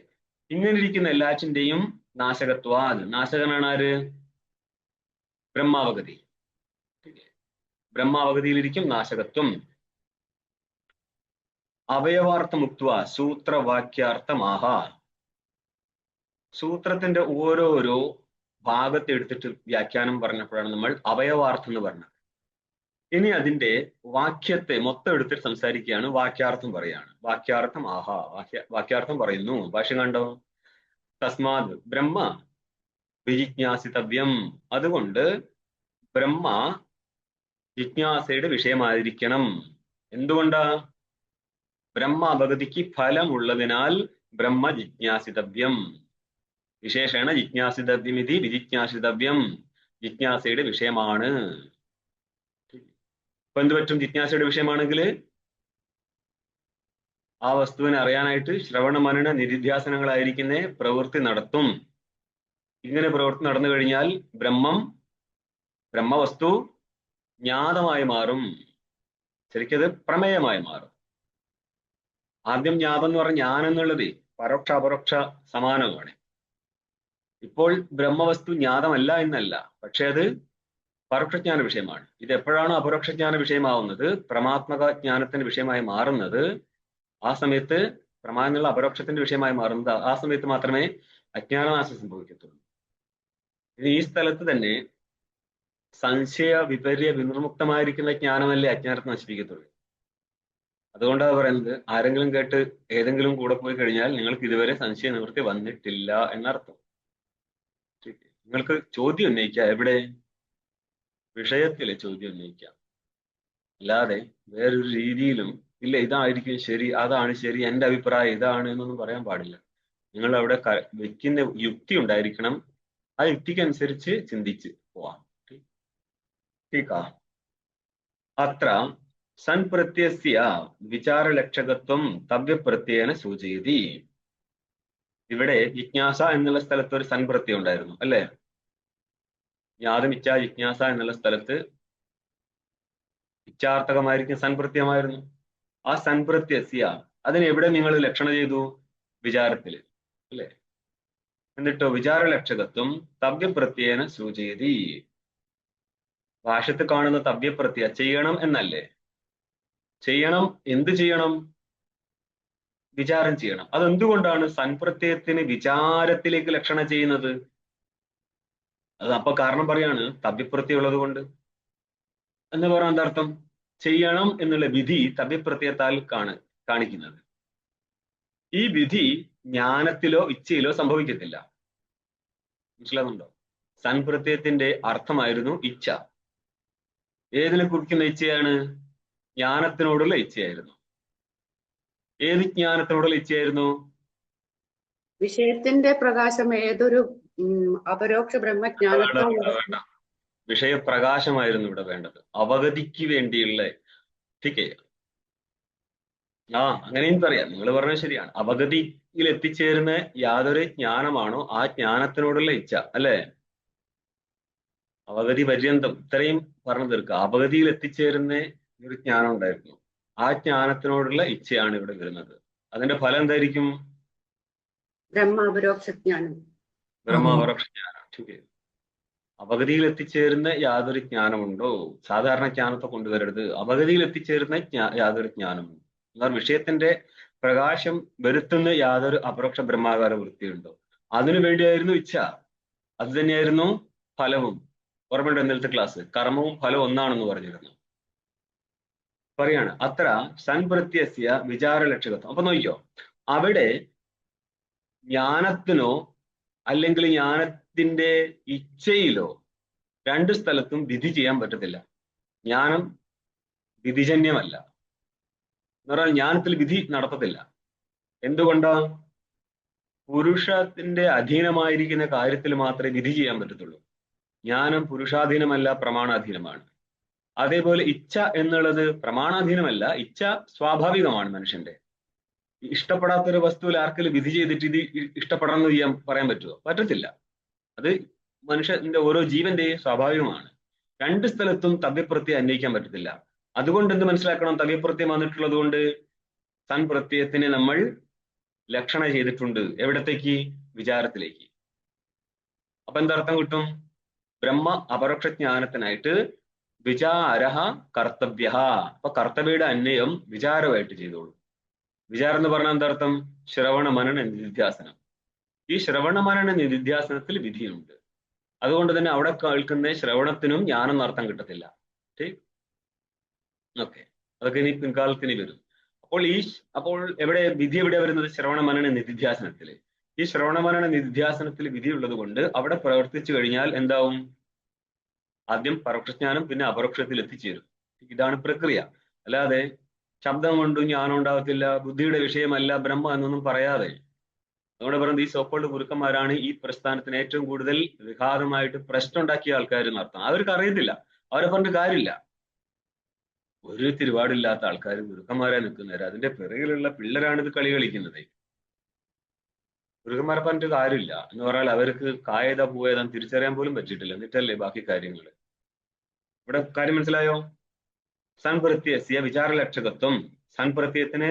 ഇങ്ങനെ ഇരിക്കുന്ന എല്ലാറ്റിന്റെയും നാശകത്വാദ്, നാശകനാണ് ആര്? ബ്രഹ്മാവഗതി. ബ്രഹ്മാവഗതിയിലിരിക്കും നാശകത്വം. അവയവാർത്ഥമുക്ത സൂത്രവാക്യാർത്ഥമാഹ. സൂത്രത്തിന്റെ ഓരോരോ ഭാഗത്തെ എടുത്തിട്ട് വ്യാഖ്യാനം പറഞ്ഞപ്പോഴാണ് നമ്മൾ അവയവാർത്ഥം എന്ന് പറഞ്ഞത്. ഇനി അതിന്റെ വാക്യത്തെ മൊത്തം എടുത്തിട്ട് സംസാരിക്കുകയാണ്, വാക്യാർത്ഥം പറയാണ്. വാക്യാർത്ഥം ആഹാ, വാക്യാർത്ഥം പറയുന്നു. ഭാഷ്യം കണ്ടോ? തസ്മാത് ബ്രഹ്മ വിജിജ്ഞാസിതവ്യം. അതുകൊണ്ട് ബ്രഹ്മ ജിജ്ഞാസയുടെ വിഷയമായിരിക്കണം. എന്തുകൊണ്ടാ? ബ്രഹ്മ അപഗതിക്ക് ഫലമുള്ളതിനാൽ ബ്രഹ്മ ജിജ്ഞാസിതവ്യം. വിശേഷേണ ജിജ്ഞാസിതവ്യം ഇതി വിജിജ്ഞാസിതവ്യം. ജിജ്ഞാസയുടെ വിഷയമാണ്. ഇപ്പൊ എന്ത് പറ്റും? ജിജ്ഞാസയുടെ വിഷയമാണെങ്കിൽ ആ വസ്തുവിനെ അറിയാനായിട്ട് ശ്രവണ മനന നിധിധ്യാസനങ്ങളായിരിക്കുന്ന പ്രവൃത്തി നടത്തും. ഇങ്ങനെ പ്രവൃത്തി നടന്നു കഴിഞ്ഞാൽ ബ്രഹ്മവസ്തു ജ്ഞാതമായി മാറും. ശരിക്കത് പ്രമേയമായി മാറും. ആദ്യം ജ്ഞാതം എന്ന് പറഞ്ഞ ജ്ഞാനം എന്നുള്ളത് പരോക്ഷ അപരോക്ഷ സമാനമാണ്. ഇപ്പോൾ ബ്രഹ്മവസ്തു ജ്ഞാതമല്ല എന്നല്ല, പക്ഷെ അത് പരോക്ഷജ്ഞാന വിഷയമാണ്. ഇത് എപ്പോഴാണോ അപരോക്ഷജ്ഞാന വിഷയമാവുന്നത്, പ്രമാത്മക ജ്ഞാനത്തിന്റെ വിഷയമായി മാറുന്നത്, ആ സമയത്ത് പ്രമാ എന്നുള്ള അപരോക്ഷത്തിന്റെ വിഷയമായി മാറുന്നത്, ആ സമയത്ത് മാത്രമേ അജ്ഞാനനാശം സംഭവിക്കത്തുള്ളൂ. ഇനി ഈ സ്ഥലത്ത് തന്നെ സംശയ വിപര്യ വിനിർമുക്തമായിരിക്കുന്ന ജ്ഞാനമല്ലേ അജ്ഞാനത്തെ നശിപ്പിക്കത്തുള്ളൂ. അതുകൊണ്ടാണ് പറയുന്നത്, ആരെങ്കിലും കേട്ട് ഏതെങ്കിലും കൂടെ പോയി കഴിഞ്ഞാൽ നിങ്ങൾക്ക് ഇതുവരെ സംശയ നിവൃത്തി വന്നിട്ടില്ല എന്നർത്ഥം. നിങ്ങൾക്ക് ചോദ്യം ഉന്നയിക്കാം, എവിടെ? വിഷയത്തിലെ ചോദ്യം ഉന്നയിക്കാം. അല്ലാതെ വേറൊരു രീതിയിലും ഇല്ല ഇതായിരിക്കും ശരി, അതാണ് ശരി, എൻ്റെ അഭിപ്രായം ഇതാണ് എന്നൊന്നും പറയാൻ പാടില്ല. നിങ്ങൾ അവിടെ വെക്കുന്ന യുക്തി ഉണ്ടായിരിക്കണം. ആ യുക്തിക്കനുസരിച്ച് ചിന്തിച്ച് പോവാം. അത്ര സൻപ്രത്യസ്യ വിചാരലക്ഷകത്വം തവ്യപ്രത്യയേന സൂചയതി. ഇവിടെ ജിജ്ഞാസ എന്നുള്ള സ്ഥലത്ത് ഒരു സൻപ്രത്യം ഉണ്ടായിരുന്നു അല്ലെ? ജ്ഞാതം ഇച്ഛാ ജിജ്ഞാസ എന്നുള്ള സ്ഥലത്ത് ഇച്ഛാർത്ഥകമായിരിക്കും സൻപ്രത്യമായിരുന്നു. ആ സൻപ്രത്യസ്യ അതിന് എവിടെ നിങ്ങൾ ലക്ഷണം ചെയ്തു? വിചാരത്തില് അല്ലെ? എന്നിട്ടോ വിചാരലക്ഷകത്വം തവ്യപ്രത്യേന സൂചയതി. ഭാഷ്യത്ത് കാണുന്ന തവ്യപ്രത്യ ചെയ്യണം എന്നല്ലേ? ചെയ്യണം, എന്ത് ചെയ്യണം? വിചാരം ചെയ്യണം. അതെന്തുകൊണ്ടാണ് സൻപ്രത്യയത്തിന് വിചാരത്തിലേക്ക് ലക്ഷണം ചെയ്യുന്നത്? അത് അപ്പൊ കാരണം പറയാണ്, തവ്യപ്രത്യം ഉള്ളത് കൊണ്ട് എന്ന് പറയാൻ എന്താർത്ഥം? ചെയ്യണം എന്നുള്ള വിധി തവ്യപ്രത്യയത്താൽ കാണിക്കുന്നത്. ഈ വിധി ജ്ഞാനത്തിലോ ഇച്ഛയിലോ സംഭവിക്കത്തില്ല. മനസ്സിലാകുന്നുണ്ടോ? സൻപ്രത്യയത്തിന്റെ അർത്ഥമായിരുന്നു ഇച്ഛ. ഏതിനെ കുറിക്കുന്ന ഇച്ഛയാണ്? ജ്ഞാനത്തിനോടുള്ള ഇച്ഛയായിരുന്നു. ഏത് ജ്ഞാനത്തിനോടുള്ള ഇച്ഛയായിരുന്നു? വിഷയത്തിന്റെ പ്രകാശം ഏതൊരു അപരോക്ഷ ബ്രഹ്മജ്ഞാനത്തോ വേണ്ട. വിഷയപ്രകാശമായിരുന്നു ഇവിടെ വേണ്ടത്. അവഗതിക്ക് വേണ്ടിയുള്ള ടീക്കേ. അങ്ങനെയും പറയാം. നിങ്ങൾ പറഞ്ഞത് ശരിയാണ്. അവഗതിയിൽ എത്തിച്ചേരുന്ന യാതൊരു ജ്ഞാനമാണോ ആ ജ്ഞാനത്തിനോടുള്ള ഇച്ഛ, അല്ലേ? അവഗതി പര്യന്തം ഇത്രയും പറഞ്ഞു തീർക്കുക. അപഗതിയിൽ എത്തിച്ചേരുന്ന ഒരു ജ്ഞാനം ഉണ്ടായിരുന്നു. ആ ജ്ഞാനത്തിനോടുള്ള ഇച്ഛയാണ് ഇവിടെ വരുന്നത്. അതിന്റെ ഫലം എന്തായിരിക്കും? ബ്രഹ്മാപരോക്ഷ ജ്ഞാനം. ബ്രഹ്മാപരോക്ഷ ജ്ഞാനം. ടീക്കേ. അപഗതിയിൽ എത്തിച്ചേരുന്ന യാതൊരു ജ്ഞാനമുണ്ടോ? സാധാരണ ജ്ഞാനത്തെ കൊണ്ടുവരരുത്. അപഗതിയിൽ എത്തിച്ചേരുന്ന യാതൊരു ജ്ഞാനമുണ്ടോ? എന്നാൽ വിഷയത്തിന്റെ പ്രകാശം വരുത്തുന്ന യാതൊരു അപരോക്ഷ ബ്രഹ്മാകാര വൃത്തിയുണ്ടോ? അതിനു വേണ്ടിയായിരുന്നു ഇച്ഛ. അത് തന്നെയായിരുന്നു ഫലവും. ഓർമ്മയുണ്ട് ഇന്നലത്തെ ക്ലാസ്? കർമ്മവും ഫലവും ഒന്നാണെന്ന് പറഞ്ഞിരുന്നു. പറയാണ് അത്ര സൻപ്രത്യസ്യ വിചാരലക്ഷകത്വം. അപ്പൊ നോക്കിയോ, അവിടെ ജ്ഞാനത്തിനോ അല്ലെങ്കിൽ ജ്ഞാനത്തിന്റെ ഇച്ഛയിലോ രണ്ട് സ്ഥലത്തും വിധി ചെയ്യാൻ പറ്റത്തില്ല. ജ്ഞാനം വിധിജന്യമല്ല എന്ന് പറഞ്ഞാൽ ജ്ഞാനത്തിൽ വിധി നടത്തത്തില്ല. എന്തുകൊണ്ടാ? പുരുഷത്തിന്റെ അധീനമായിരിക്കുന്ന കാര്യത്തിൽ മാത്രമേ വിധി ചെയ്യാൻ പറ്റത്തുള്ളൂ. ജ്ഞാനം പുരുഷാധീനമല്ല, പ്രമാണാധീനമാണ്. അതേപോലെ ഇച്ഛ എന്നുള്ളത് പ്രമാണാധീനമല്ല, ഇച്ഛ സ്വാഭാവികമാണ് മനുഷ്യന്റെ. ഇഷ്ടപ്പെടാത്തൊരു വസ്തുവിൽ ആർക്കെങ്കിലും വിധി ചെയ്തിട്ട് ഇത് ഇഷ്ടപ്പെടണം എന്ന് പറയാൻ പറ്റുമോ? പറ്റത്തില്ല. അത് മനുഷ്യന്റെ ഓരോ ജീവന്റെയും സ്വാഭാവികമാണ്. രണ്ട് സ്ഥലത്തും തവ്യപ്രത്യം അന്വയിക്കാൻ പറ്റത്തില്ല. അതുകൊണ്ട് എന്ത് മനസ്സിലാക്കണം? തവ്യപ്രത്യം വന്നിട്ടുള്ളത് കൊണ്ട് സൻപ്രത്യയത്തിനെ നമ്മൾ ലക്ഷണ ചെയ്തിട്ടുണ്ട്. എവിടത്തേക്ക്? വിചാരത്തിലേക്ക്. അപ്പൊ എന്തർത്ഥം കിട്ടും? ബ്രഹ്മ അപരോക്ഷ ജ്ഞാനത്തിനായിട്ട് വിചാര കർത്തവ്യ. അപ്പൊ കർത്തവ്യയുടെ അന്വയം വിചാരമായിട്ട് ചെയ്തോളൂ. വിചാരം എന്ന് പറഞ്ഞാൽ എന്താർത്ഥം? ശ്രവണ മനന നിധിധ്യാസനം. ഈ ശ്രവണ മനന നിധിധ്യാസനത്തിൽ വിധിയുണ്ട്. അതുകൊണ്ട് തന്നെ അവിടെ കേൾക്കുന്ന ശ്രവണത്തിനും ജ്ഞാനം അർത്ഥം കിട്ടത്തില്ല. ഓക്കെ, അതൊക്കെ ഇനി പിൻകാലത്തിന് വരും. അപ്പോൾ എവിടെ വിധി എവിടെ വരുന്നത്? ശ്രവണ മനന നിധിധ്യാസനത്തില്. ഈ ശ്രവണ മനന നിധിധ്യാസനത്തിൽ വിധി ഉള്ളത് കൊണ്ട് അവിടെ പ്രവർത്തിച്ചു കഴിഞ്ഞാൽ എന്താവും? ആദ്യം പരോക്ഷജ്ഞാനം, പിന്നെ അപരോക്ഷത്തിൽ എത്തിച്ചേരും. ഇതാണ് പ്രക്രിയ. അല്ലാതെ ശബ്ദം കൊണ്ടും ജ്ഞാനം ഉണ്ടാകത്തില്ല, ബുദ്ധിയുടെ വിഷയമല്ല ബ്രഹ്മ എന്നൊന്നും പറയാതെ. അതുകൊണ്ട് പറയുന്നത് ഈ സോക്കോൾഡ് ഗുരുക്കന്മാരാണ് ഈ പ്രസ്ഥാനത്തിന് ഏറ്റവും കൂടുതൽ വിഘാതമായിട്ട് പ്രശ്നം ഉണ്ടാക്കിയ ആൾക്കാർ എന്നർത്ഥം. അവർക്ക് അറിയത്തില്ല, അവരെ പറഞ്ഞിട്ട് കാര്യമില്ല. ഒരു തിരുവാടില്ലാത്ത ആൾക്കാർ ഗുരുക്കന്മാരെ നിൽക്കുന്നവര്. അതിന്റെ പിറകിലുള്ള പിള്ളേരാണ് ഇത് കളി കളിക്കുന്നത്. ഗുരുക്കന്മാരെ പറഞ്ഞിട്ട് കാര്യമില്ല എന്ന് പറഞ്ഞാൽ അവർക്ക് കായത പൂവേദം തിരിച്ചറിയാൻ പോലും പറ്റിയിട്ടില്ല. എന്നിട്ടല്ലേ ബാക്കി കാര്യങ്ങൾ. ഇവിടെ കാര്യം മനസ്സിലായോ? സൻപ്രത്യസ്യ വിചാരലക്ഷകത്വം. സൻപ്രത്യയത്തിന്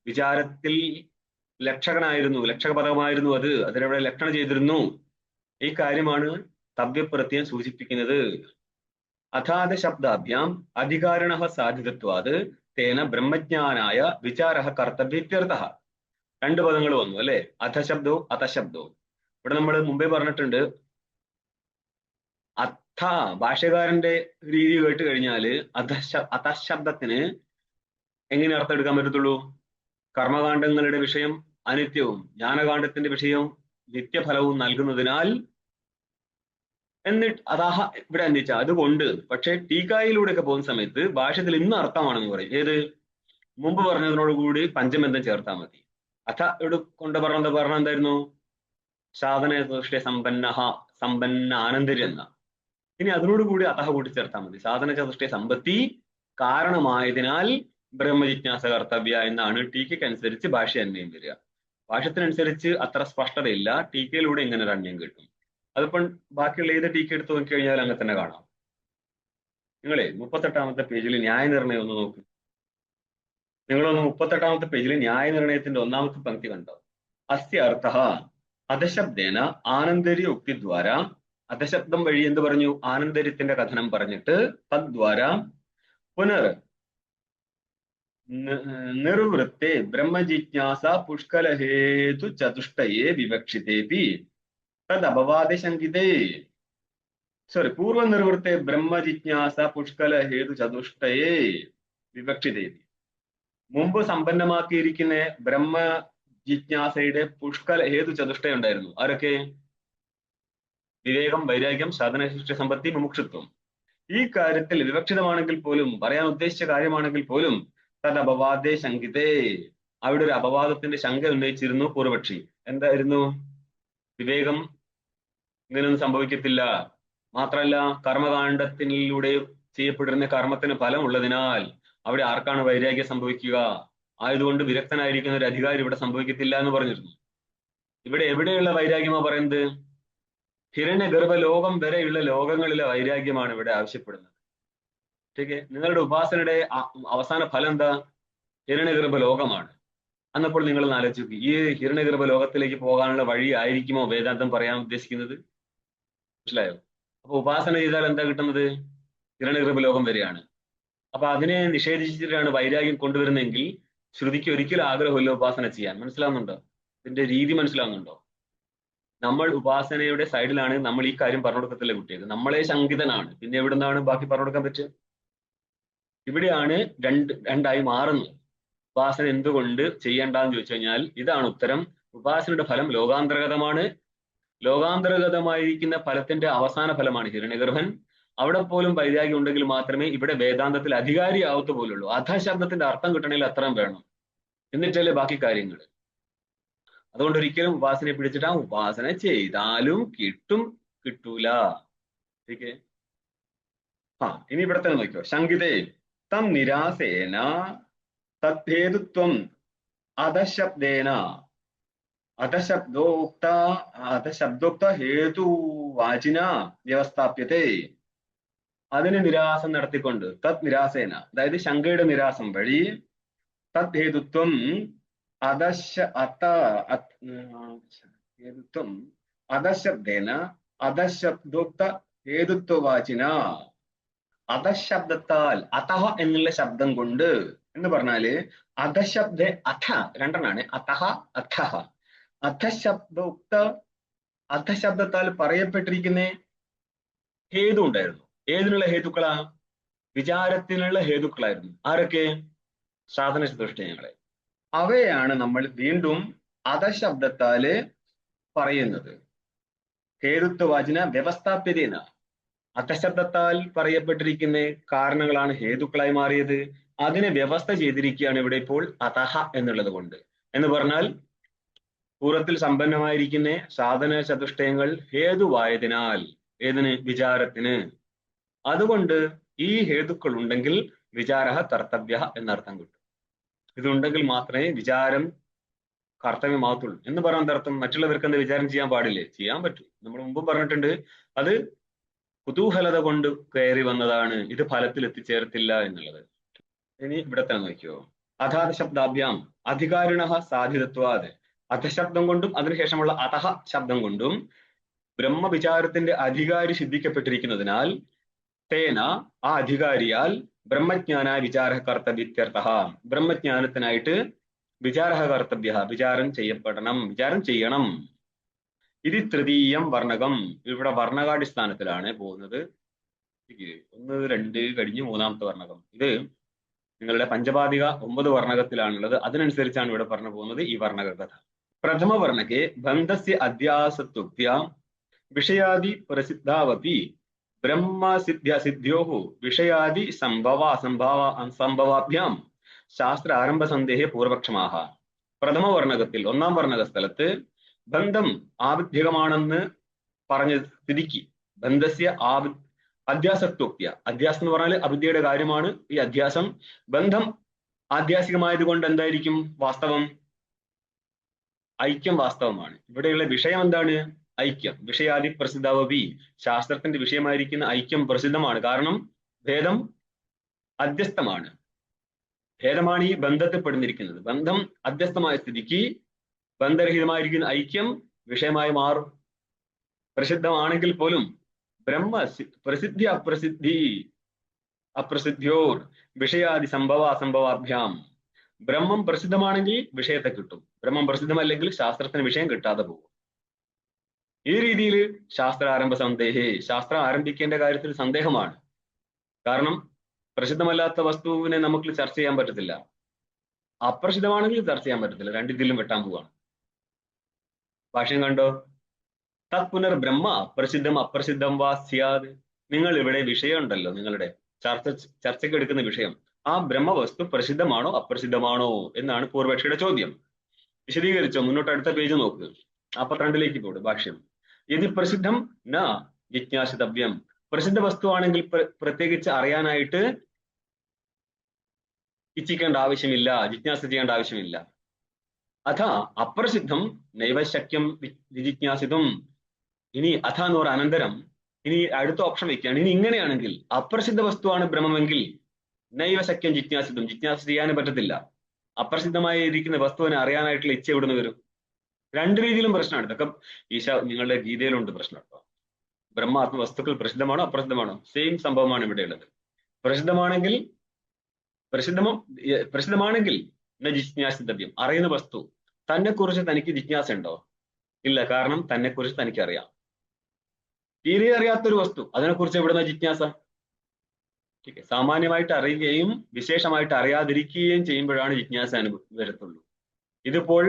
വിചാരത്തിൽ ലക്ഷകനായിരുന്നു, ലക്ഷകപദമായിരുന്നു അത്. അതിനവിടെ ലക്ഷണം ചെയ്തിരുന്നു. ഈ കാര്യമാണ് തവ്യപ്രത്യം സൂചിപ്പിക്കുന്നത്. അഥാദ ശബ്ദാഭ്യാം അധികാരണ സാധിതത്വാത് തേന ബ്രഹ്മജ്ഞാനായ വിചാര കർത്തവ്യത്യർത്ഥ. രണ്ട് പദങ്ങൾ വന്നു അല്ലെ? അധശബ്ദവും അധശബ്ദവും. ഇവിടെ നമ്മൾ മുമ്പേ പറഞ്ഞിട്ടുണ്ട്, അഥ ഭാഷ്യകാരന്റെ രീതി കേട്ട് കഴിഞ്ഞാല് അധശബ്ദത്തിന് എങ്ങനെ അർത്ഥം എടുക്കാൻ പറ്റത്തുള്ളൂ? കർമ്മകാണ്ഡങ്ങളുടെ വിഷയം അനിത്യവും ജ്ഞാനകാണ്ഡത്തിന്റെ വിഷയം നിത്യഫലവും നൽകുന്നതിനാൽ. എന്നിട്ട് അതാഹ ഇവിടെ അന്വേഷിച്ച അതുകൊണ്ട്. പക്ഷെ ടീക്കായിലൂടെയൊക്കെ പോകുന്ന സമയത്ത് ഭാഷ്യത്തിൽ ഇന്ന് അർത്ഥമാണെന്ന് പറയും. ഏത്? മുമ്പ് പറഞ്ഞതിനോടുകൂടി പഞ്ചബന്ധം ചേർത്താൽ മതി. അഥ ഇവിടെ കൊണ്ട് പറഞ്ഞ എന്തായിരുന്നു? സാധന ചതുഷ്ടയ സമ്പന്ന ആനന്ദര്യ എന്ന. ഇനി അതിനോടുകൂടി അഥ കൂട്ടി ചേർത്താൽ മതി. സാധന ചതുഷ്ടയ സമ്പത്തി കാരണമായതിനാൽ ബ്രഹ്മജിജ്ഞാസ കർത്തവ്യ എന്നാണ് ടീക്കയ്ക്കനുസരിച്ച് ഭാഷ്യ അന്വയം വരിക. ഭാഷ്യത്തിനനുസരിച്ച് അത്ര സ്പഷ്ടതയില്ല. ടീക്കയിലൂടെ ഇങ്ങനെ ഒരു അന്വയം കിട്ടും. അതിപ്പം ബാക്കിയുള്ള ഏത് ടീക്ക എടുത്ത് നോക്കിക്കഴിഞ്ഞാൽ അങ്ങനെ തന്നെ കാണാം. നിങ്ങളെ 38-ാമത്തെ പേജിൽ ന്യായനിർണയം ഒന്ന് നോക്ക്. നിങ്ങളൊന്ന് 38-ാമത്തെ പേജിൽ ന്യായനിർണയത്തിന്റെ 1-ാമത്തെ പങ്ക്തി കണ്ടോ? അസ്യ അർത്ഥ അധശബ്ദേന ആനന്ദര്യ ഉക്തിദ്വാര. അധശബ്ദം വഴി എന്ത് പറഞ്ഞു? ആനന്ദര്യത്തിന്റെ കഥനം പറഞ്ഞിട്ട് തദ്വാര പുനർ നിർവൃത്തെ ബ്രഹ്മജിജ്ഞാസ പുഷ്കലഹേതു ചതുഷ്ടയേ വിവക്ഷിതേപി തദ് അപവാദശങ്കിതേ. പൂർവനിർവൃത്തെ ബ്രഹ്മജിജ്ഞാസ പുഷ്കലഹേതു ചതുഷ്ടയേ വിവക്ഷിതേപി. മുമ്പ് സമ്പന്നമാക്കിയിരിക്കുന്ന ബ്രഹ്മ ജിജ്ഞാസയുടെ പുഷ്കല ഹേതു ചതുഷ്ടയം ഉണ്ടായിരുന്നു. ആരൊക്കെ? വിവേകം, വൈരാഗ്യം, സാധന, സൃഷ്ടി, സമ്പത്തി, മുമുക്ഷുത്വം. ഈ കാര്യത്തിൽ വിവക്ഷിതമാണെങ്കിൽ പോലും, പറയാൻ ഉദ്ദേശിച്ച കാര്യമാണെങ്കിൽ പോലും, തത് അപവാദേ ശങ്കിതേ, അവിടെ ഒരു അപവാദത്തിന്റെ ശങ്ക ഉന്നയിച്ചിരുന്നു പൂർവപക്ഷി. എന്തായിരുന്നു? വിവേകം ഇങ്ങനെയൊന്നും സംഭവിക്കത്തില്ല. മാത്രമല്ല, കർമ്മകാണ്ഡത്തിലൂടെ ചെയ്യപ്പെട്ടിരുന്ന കർമ്മത്തിന് ഫലം ഉള്ളതിനാൽ അവിടെ ആർക്കാണ് വൈരാഗ്യം സംഭവിക്കുക? ആയതുകൊണ്ട് വിരക്തനായിരിക്കുന്ന ഒരു അധികാരി ഇവിടെ സംഭവിക്കത്തില്ല എന്ന് പറഞ്ഞിരുന്നു. ഇവിടെ എവിടെയുള്ള വൈരാഗ്യമാ പറയുന്നത്? ഹിരണ്യഗർഭ ലോകം വരെയുള്ള ലോകങ്ങളിലെ വൈരാഗ്യമാണ് ഇവിടെ ആവശ്യപ്പെടുന്നത്. ശരിക്ക് നിങ്ങളുടെ ഉപാസനയുടെ അവസാന ഫലം എന്താ? ഹിരണ്യഗർഭ ലോകമാണ്. അന്നപ്പോൾ നിങ്ങൾ ആലോചിച്ച് നോക്കി, ഈ ഹിരണ്യഗർഭ ലോകത്തിലേക്ക് പോകാനുള്ള വഴി ആയിരിക്കുമോ വേദാന്തം പറയാൻ ഉദ്ദേശിക്കുന്നത്? മനസ്സിലായോ? അപ്പൊ ഉപാസന ചെയ്താൽ എന്താ കിട്ടുന്നത്? ഹിരണ്യഗർഭ ലോകം വരെയാണ്. അപ്പൊ അതിനെ നിഷേധിച്ചിട്ടാണ് വൈരാഗ്യം കൊണ്ടുവരുന്നതെങ്കിൽ ശ്രുതിക്ക് ഒരിക്കലും ആഗ്രഹമില്ല ഉപാസന ചെയ്യാൻ. മനസ്സിലാവുന്നുണ്ടോ? ഇതിന്റെ രീതി മനസ്സിലാവുന്നുണ്ടോ? നമ്മൾ ഉപാസനയുടെ സൈഡിലാണ് നമ്മൾ ഈ കാര്യം പറഞ്ഞു കൊടുക്കത്തില്ല കുട്ടികൾക്ക്. നമ്മളെ ശങ്കിതനാണ്, പിന്നെ എവിടെ നിന്നാണ് ബാക്കി പറഞ്ഞു കൊടുക്കാൻ പറ്റുക? ഇവിടെയാണ് രണ്ടായി മാറുന്നത്. ഉപാസന എന്തുകൊണ്ട് ചെയ്യേണ്ടെന്ന് ചോദിച്ചു കഴിഞ്ഞാൽ ഇതാണ് ഉത്തരം. ഉപാസനയുടെ ഫലം ലോകാന്തർഗതമാണ്. ലോകാന്തർഗതമായിരിക്കുന്ന ഫലത്തിന്റെ അവസാന ഫലമാണ് ഹിരണ്യഗർഭൻ. അവിടെ പോലും വൈരാഗ്യം ഉണ്ടെങ്കിൽ മാത്രമേ ഇവിടെ വേദാന്തത്തിൽ അധികാരി ആവത്ത് പോലുള്ളൂ. അധശബ്ദത്തിന്റെ അർത്ഥം കിട്ടണമെങ്കിൽ അത്രയും വേണം, എന്നിട്ടല്ലേ ബാക്കി കാര്യങ്ങൾ. അതുകൊണ്ട് ഒരിക്കലും ഉപാസനയെ പിടിച്ചിട്ട് ഉപാസന ചെയ്താലും കിട്ടും കിട്ടൂല. ഓക്കെ, ഇനി ഇവിടെ തന്നെ നോക്കിയോ. ശങ്കിതേ തം നിരാസേന തദ്ഹേതുത്വം അധശബ്ദേന അധശബ്ദോക്ത ഹേതുവാചിന വ്യവസ്ഥാപ്യത്തെ. അതിന് നിരാസം നടത്തിക്കൊണ്ട്, തത് നിരാസേന, അതായത് ശങ്കയുടെ നിരാസം വഴി, തത് ഹേതുത്വം അധശബ്ദേന അധശബ്ദോക്ത ഹേതുത്വവാചിന. അധശബ്ദത്താൽ, അതഹ എന്നുള്ള ശബ്ദം കൊണ്ട് എന്ന് പറഞ്ഞാല് അധശബ്ദ, അഥ രണ്ടെണ്ണാണ്, അതഹ അഥഹ. അധശബ്ദോക്ത, അധശബ്ദത്താൽ പറയപ്പെട്ടിരിക്കുന്ന ഹേതു ഉണ്ടായിരുന്നു. ഏതിനുള്ള ഹേതുക്കളാ? വിചാരത്തിനുള്ള ഹേതുക്കളായിരുന്നു. ആരൊക്കെ? സാധന ചതുഷ്ടയങ്ങളെ. അവയാണ് നമ്മൾ വീണ്ടും അധശബ്ദത്താല് പറയുന്നത്. ഹേതുത്വവാചിന വ്യവസ്ഥാപ്യതേന. അധശബ്ദത്താൽ പറയപ്പെട്ടിരിക്കുന്ന കാരണങ്ങളാണ് ഹേതുക്കളായി മാറിയത്. അതിനെ വ്യവസ്ഥ ചെയ്തിരിക്കുകയാണ് ഇവിടെ ഇപ്പോൾ അതഹ എന്നുള്ളത് കൊണ്ട്. എന്ന് പറഞ്ഞാൽ പൂർവത്തിൽ സമ്പന്നമായിരിക്കുന്ന സാധന ചതുഷ്ടയങ്ങൾ ഹേതുവായതിനാൽ, ഏതിന്? വിചാരത്തിന്. അതുകൊണ്ട് ഈ ഹേതുക്കൾ ഉണ്ടെങ്കിൽ വിചാര കർത്തവ്യ എന്നർത്ഥം കിട്ടും. ഇതുണ്ടെങ്കിൽ മാത്രമേ വിചാരം കർത്തവ്യമാകത്തുള്ളൂ. എന്ന് പറയുന്ന അർത്ഥം മറ്റുള്ളവർക്ക് എന്താ വിചാരം ചെയ്യാൻ പാടില്ലേ? ചെയ്യാൻ പറ്റും. നമ്മൾ മുമ്പും പറഞ്ഞിട്ടുണ്ട്, അത് കുതൂഹലത കൊണ്ട് കയറി വന്നതാണ്, ഇത് ഫലത്തിൽ എത്തിച്ചേർത്തില്ല എന്നുള്ളത്. ഇനി ഇവിടെ തന്നെ നോക്കിയോ. അധാധശബ്ദാഭ്യാം അധികാരിണ സാധിതത്വാത്. അധശബ്ദം കൊണ്ടും അതിനുശേഷമുള്ള അതഹ ശബ്ദം കൊണ്ടും ബ്രഹ്മവിചാരത്തിന്റെ അധികാരി സിദ്ധിക്കപ്പെട്ടിരിക്കുന്നതിനാൽ തേന, ആ അധികാരിയാൽ, ബ്രഹ്മജ്ഞാന വിചാര കർത്തവ്യത്യർത്ഥ. ബ്രഹ്മജ്ഞാനത്തിനായിട്ട് വിചാര കർത്തവ്യ, വിചാരം ചെയ്യപ്പെടണം, വിചാരം ചെയ്യണം. ഇത് തൃതീയം വർണ്ണകം. ഇവിടെ വർണ്ണകാടിസ്ഥാനത്തിലാണ് പോകുന്നത്. 1, 2 കഴിഞ്ഞ് 3ാമത്തെ വർണ്ണകം. ഇത് നിങ്ങളുടെ പഞ്ചപാതിക 9 വർണ്ണകത്തിലാണുള്ളത്. അതിനനുസരിച്ചാണ് ഇവിടെ പറഞ്ഞു പോകുന്നത് ഈ വർണ്ണക കഥ. പ്രഥമ വർണ്ണകെ ബന്ധസ്യ അധ്യാസത്വപ്യ വിഷയാദി പ്രസിദ്ധാവപി ബ്രഹ്മസിദ്ധ്യോഹു വിഷയാദി സംഭവാഭ്യാം ശാസ്ത്ര ആരംഭ സന്ദേഹേ പൂർവപക്ഷമാഹ. പ്രഥമ വർണ്ണകത്തിൽ 1ാം വർണ്ണക സ്ഥലത്ത് ബന്ധം ആവിദ്യകമാണെന്ന് പറഞ്ഞ സ്ഥിതിക്ക്, ബന്ധസ്യ അധ്യാസത്വപ്യ, അധ്യാസം എന്ന് പറഞ്ഞാൽ അവിദ്യയുടെ കാര്യമാണ് ഈ അധ്യാസം. ബന്ധം ആധ്യാസികമായത് കൊണ്ട് എന്തായിരിക്കും വാസ്തവം? ഐക്യം വാസ്തവമാണ്. ഇവിടെയുള്ള വിഷയം എന്താണ്? ഐക്യം. വിഷയാദി പ്രസിദ്ധാവപി, ശാസ്ത്രത്തിന്റെ വിഷയമായിരിക്കുന്ന ഐക്യം പ്രസിദ്ധമാണ്. കാരണം ഭേദം അധ്യസ്ഥമാണ്. ഭേദമാണ് ഈ ബന്ധത്തിൽ പെടുന്നിരിക്കുന്നത്. ബന്ധം അധ്യസ്ഥമായ സ്ഥിതിക്ക് ബന്ധരഹിതമായിരിക്കുന്ന ഐക്യം വിഷയമായി മാറും. പ്രസിദ്ധമാണെങ്കിൽ പോലും ബ്രഹ്മ പ്രസിദ്ധി അപ്രസിദ്ധ്യോർ വിഷയാദി സംഭവാഭ്യാം. ബ്രഹ്മം പ്രസിദ്ധമാണെങ്കിൽ വിഷയത്തെ കിട്ടും, ബ്രഹ്മം പ്രസിദ്ധമല്ലെങ്കിൽ ശാസ്ത്രത്തിന് വിഷയം കിട്ടാതെ പോകും. ഈ രീതിയിൽ ശാസ്ത്ര ആരംഭ സന്ദേഹേ, ശാസ്ത്രം ആരംഭിക്കേണ്ട കാര്യത്തിൽ സന്ദേഹമാണ്. കാരണം പ്രസിദ്ധമല്ലാത്ത വസ്തുവിനെ നമുക്ക് ചർച്ച ചെയ്യാൻ പറ്റത്തില്ല, അപ്രസിദ്ധമാണെങ്കിൽ ചർച്ച ചെയ്യാൻ പറ്റത്തില്ല. രണ്ടിതിലും വെട്ടാൻ പോവാണ്. ഭാഷ്യം കണ്ടോ. തത് പുനർ ബ്രഹ്മ പ്രസിദ്ധം അപ്രസിദ്ധം വാ സ്യാത്. നിങ്ങൾ ഇവിടെ വിഷയം ഉണ്ടല്ലോ, നിങ്ങളുടെ ചർച്ചയ്ക്ക് എടുക്കുന്ന വിഷയം, ആ ബ്രഹ്മവസ്തു പ്രസിദ്ധമാണോ അപ്രസിദ്ധമാണോ എന്നാണ് പൂർവപക്ഷിയുടെ ചോദ്യം. വിശദീകരിച്ചോ? മുന്നോട്ട് അടുത്ത പേജ് നോക്ക്, 42 പോട് ഭാഷ്യം. യതി പ്രസിദ്ധം ന ജിജ്ഞാസിതവ്യം. പ്രസിദ്ധ വസ്തുവാണെങ്കിൽ പ്രത്യേകിച്ച് അറിയാനായിട്ട് ഇച്ഛിക്കേണ്ട ആവശ്യമില്ല, ജിജ്ഞാസ ചെയ്യേണ്ട ആവശ്യമില്ല. അഥ അപ്രസിദ്ധം നൈവശക്യം വിജിജ്ഞാസിതും. ഇനി അഥ എന്ന് പറഞ്ഞ അനന്തരം ഇനി അടുത്ത ഓപ്ഷൻ വെക്കുകയാണ്. ഇനി ഇങ്ങനെയാണെങ്കിൽ അപ്രസിദ്ധ വസ്തുവാണ് ബ്രഹ്മമെങ്കിൽ നൈവശക്യം ജിജ്ഞാസിതും, ജിജ്ഞാസ ചെയ്യാനും പറ്റത്തില്ല. അപ്രസിദ്ധമായി ഇരിക്കുന്ന വസ്തുവിനെ അറിയാനായിട്ടുള്ള ഇച്ഛ എവിടുന്ന് വരും? രണ്ട് രീതിയിലും പ്രശ്നമാണ്. ഇതൊക്കെ നിങ്ങളുടെ ഗീതയിലുണ്ട് പ്രശ്നം കേട്ടോ. ബ്രഹ്മാത്മ വസ്തുക്കൾ പ്രസിദ്ധമാണോ അപ്രസിദ്ധമാണോ? സെയിം സംഭവമാണ് ഇവിടെയുള്ളത്. പ്രസിദ്ധമാണെങ്കിൽ ന ജിജ്ഞാസിതവ്യം. അറിയുന്ന വസ്തു തന്നെ കുറിച്ച് തനിക്ക് ജിജ്ഞാസ ഉണ്ടോ? ഇല്ല, കാരണം തന്നെ കുറിച്ച് തനിക്ക് അറിയാം. തീരെ അറിയാത്തൊരു വസ്തു, അതിനെക്കുറിച്ച് എവിടുന്ന ജിജ്ഞാസ? സാമാന്യമായിട്ട് അറിയുകയും വിശേഷമായിട്ട് അറിയാതിരിക്കുകയും ചെയ്യുമ്പോഴാണ് ജിജ്ഞാസ വരത്തുള്ളൂ. ഇതിപ്പോൾ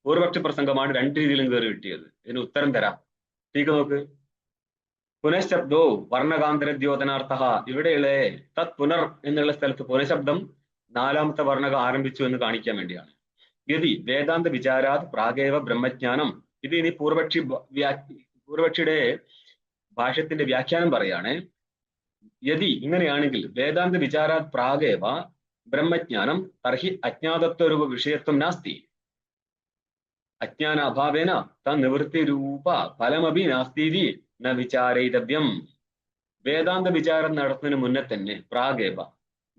പൂർവപക്ഷ പ്രസംഗമാണ്, രണ്ട് രീതിയിലും കയറി കിട്ടിയത്. ഇതിന് ഉത്തരം തരാം. ടീക്ക് നോക്ക്. പുനഃശബ്ദോ വർണ്ണകാന്തരദ്യോതനാർത്ഥ. ഇവിടെയുള്ള തത് പുനർ എന്നുള്ള സ്ഥലത്ത് പുനഃശബ്ദം 4ാമത്തെ വർണ്ണകം ആരംഭിച്ചു എന്ന് കാണിക്കാൻ വേണ്ടിയാണ്. യതി വേദാന്ത വിചാരാത് പ്രാഗേവ ബ്രഹ്മജ്ഞാനം. ഇത് ഇനി പൂർവപക്ഷിയുടെ ഭാഷ്യത്തിന്റെ വ്യാഖ്യാനം പറയാണ്. യതി ഇങ്ങനെയാണെങ്കിൽ വേദാന്ത വിചാരാത് പ്രാഗേവ ബ്രഹ്മജ്ഞാനം തർഹി അജ്ഞാതത്വരൂപ വിഷയത്വം നാസ്തി. അജ്ഞാന അഭാവേന തന്നിവൃത്തി രൂപ ഫലമപി നാസ്തി ന വിചാരയിതവ്യം. വേദാന്ത വിചാരം നടത്തുന്നതിന് മുന്നേ തന്നെ പ്രാഗേവ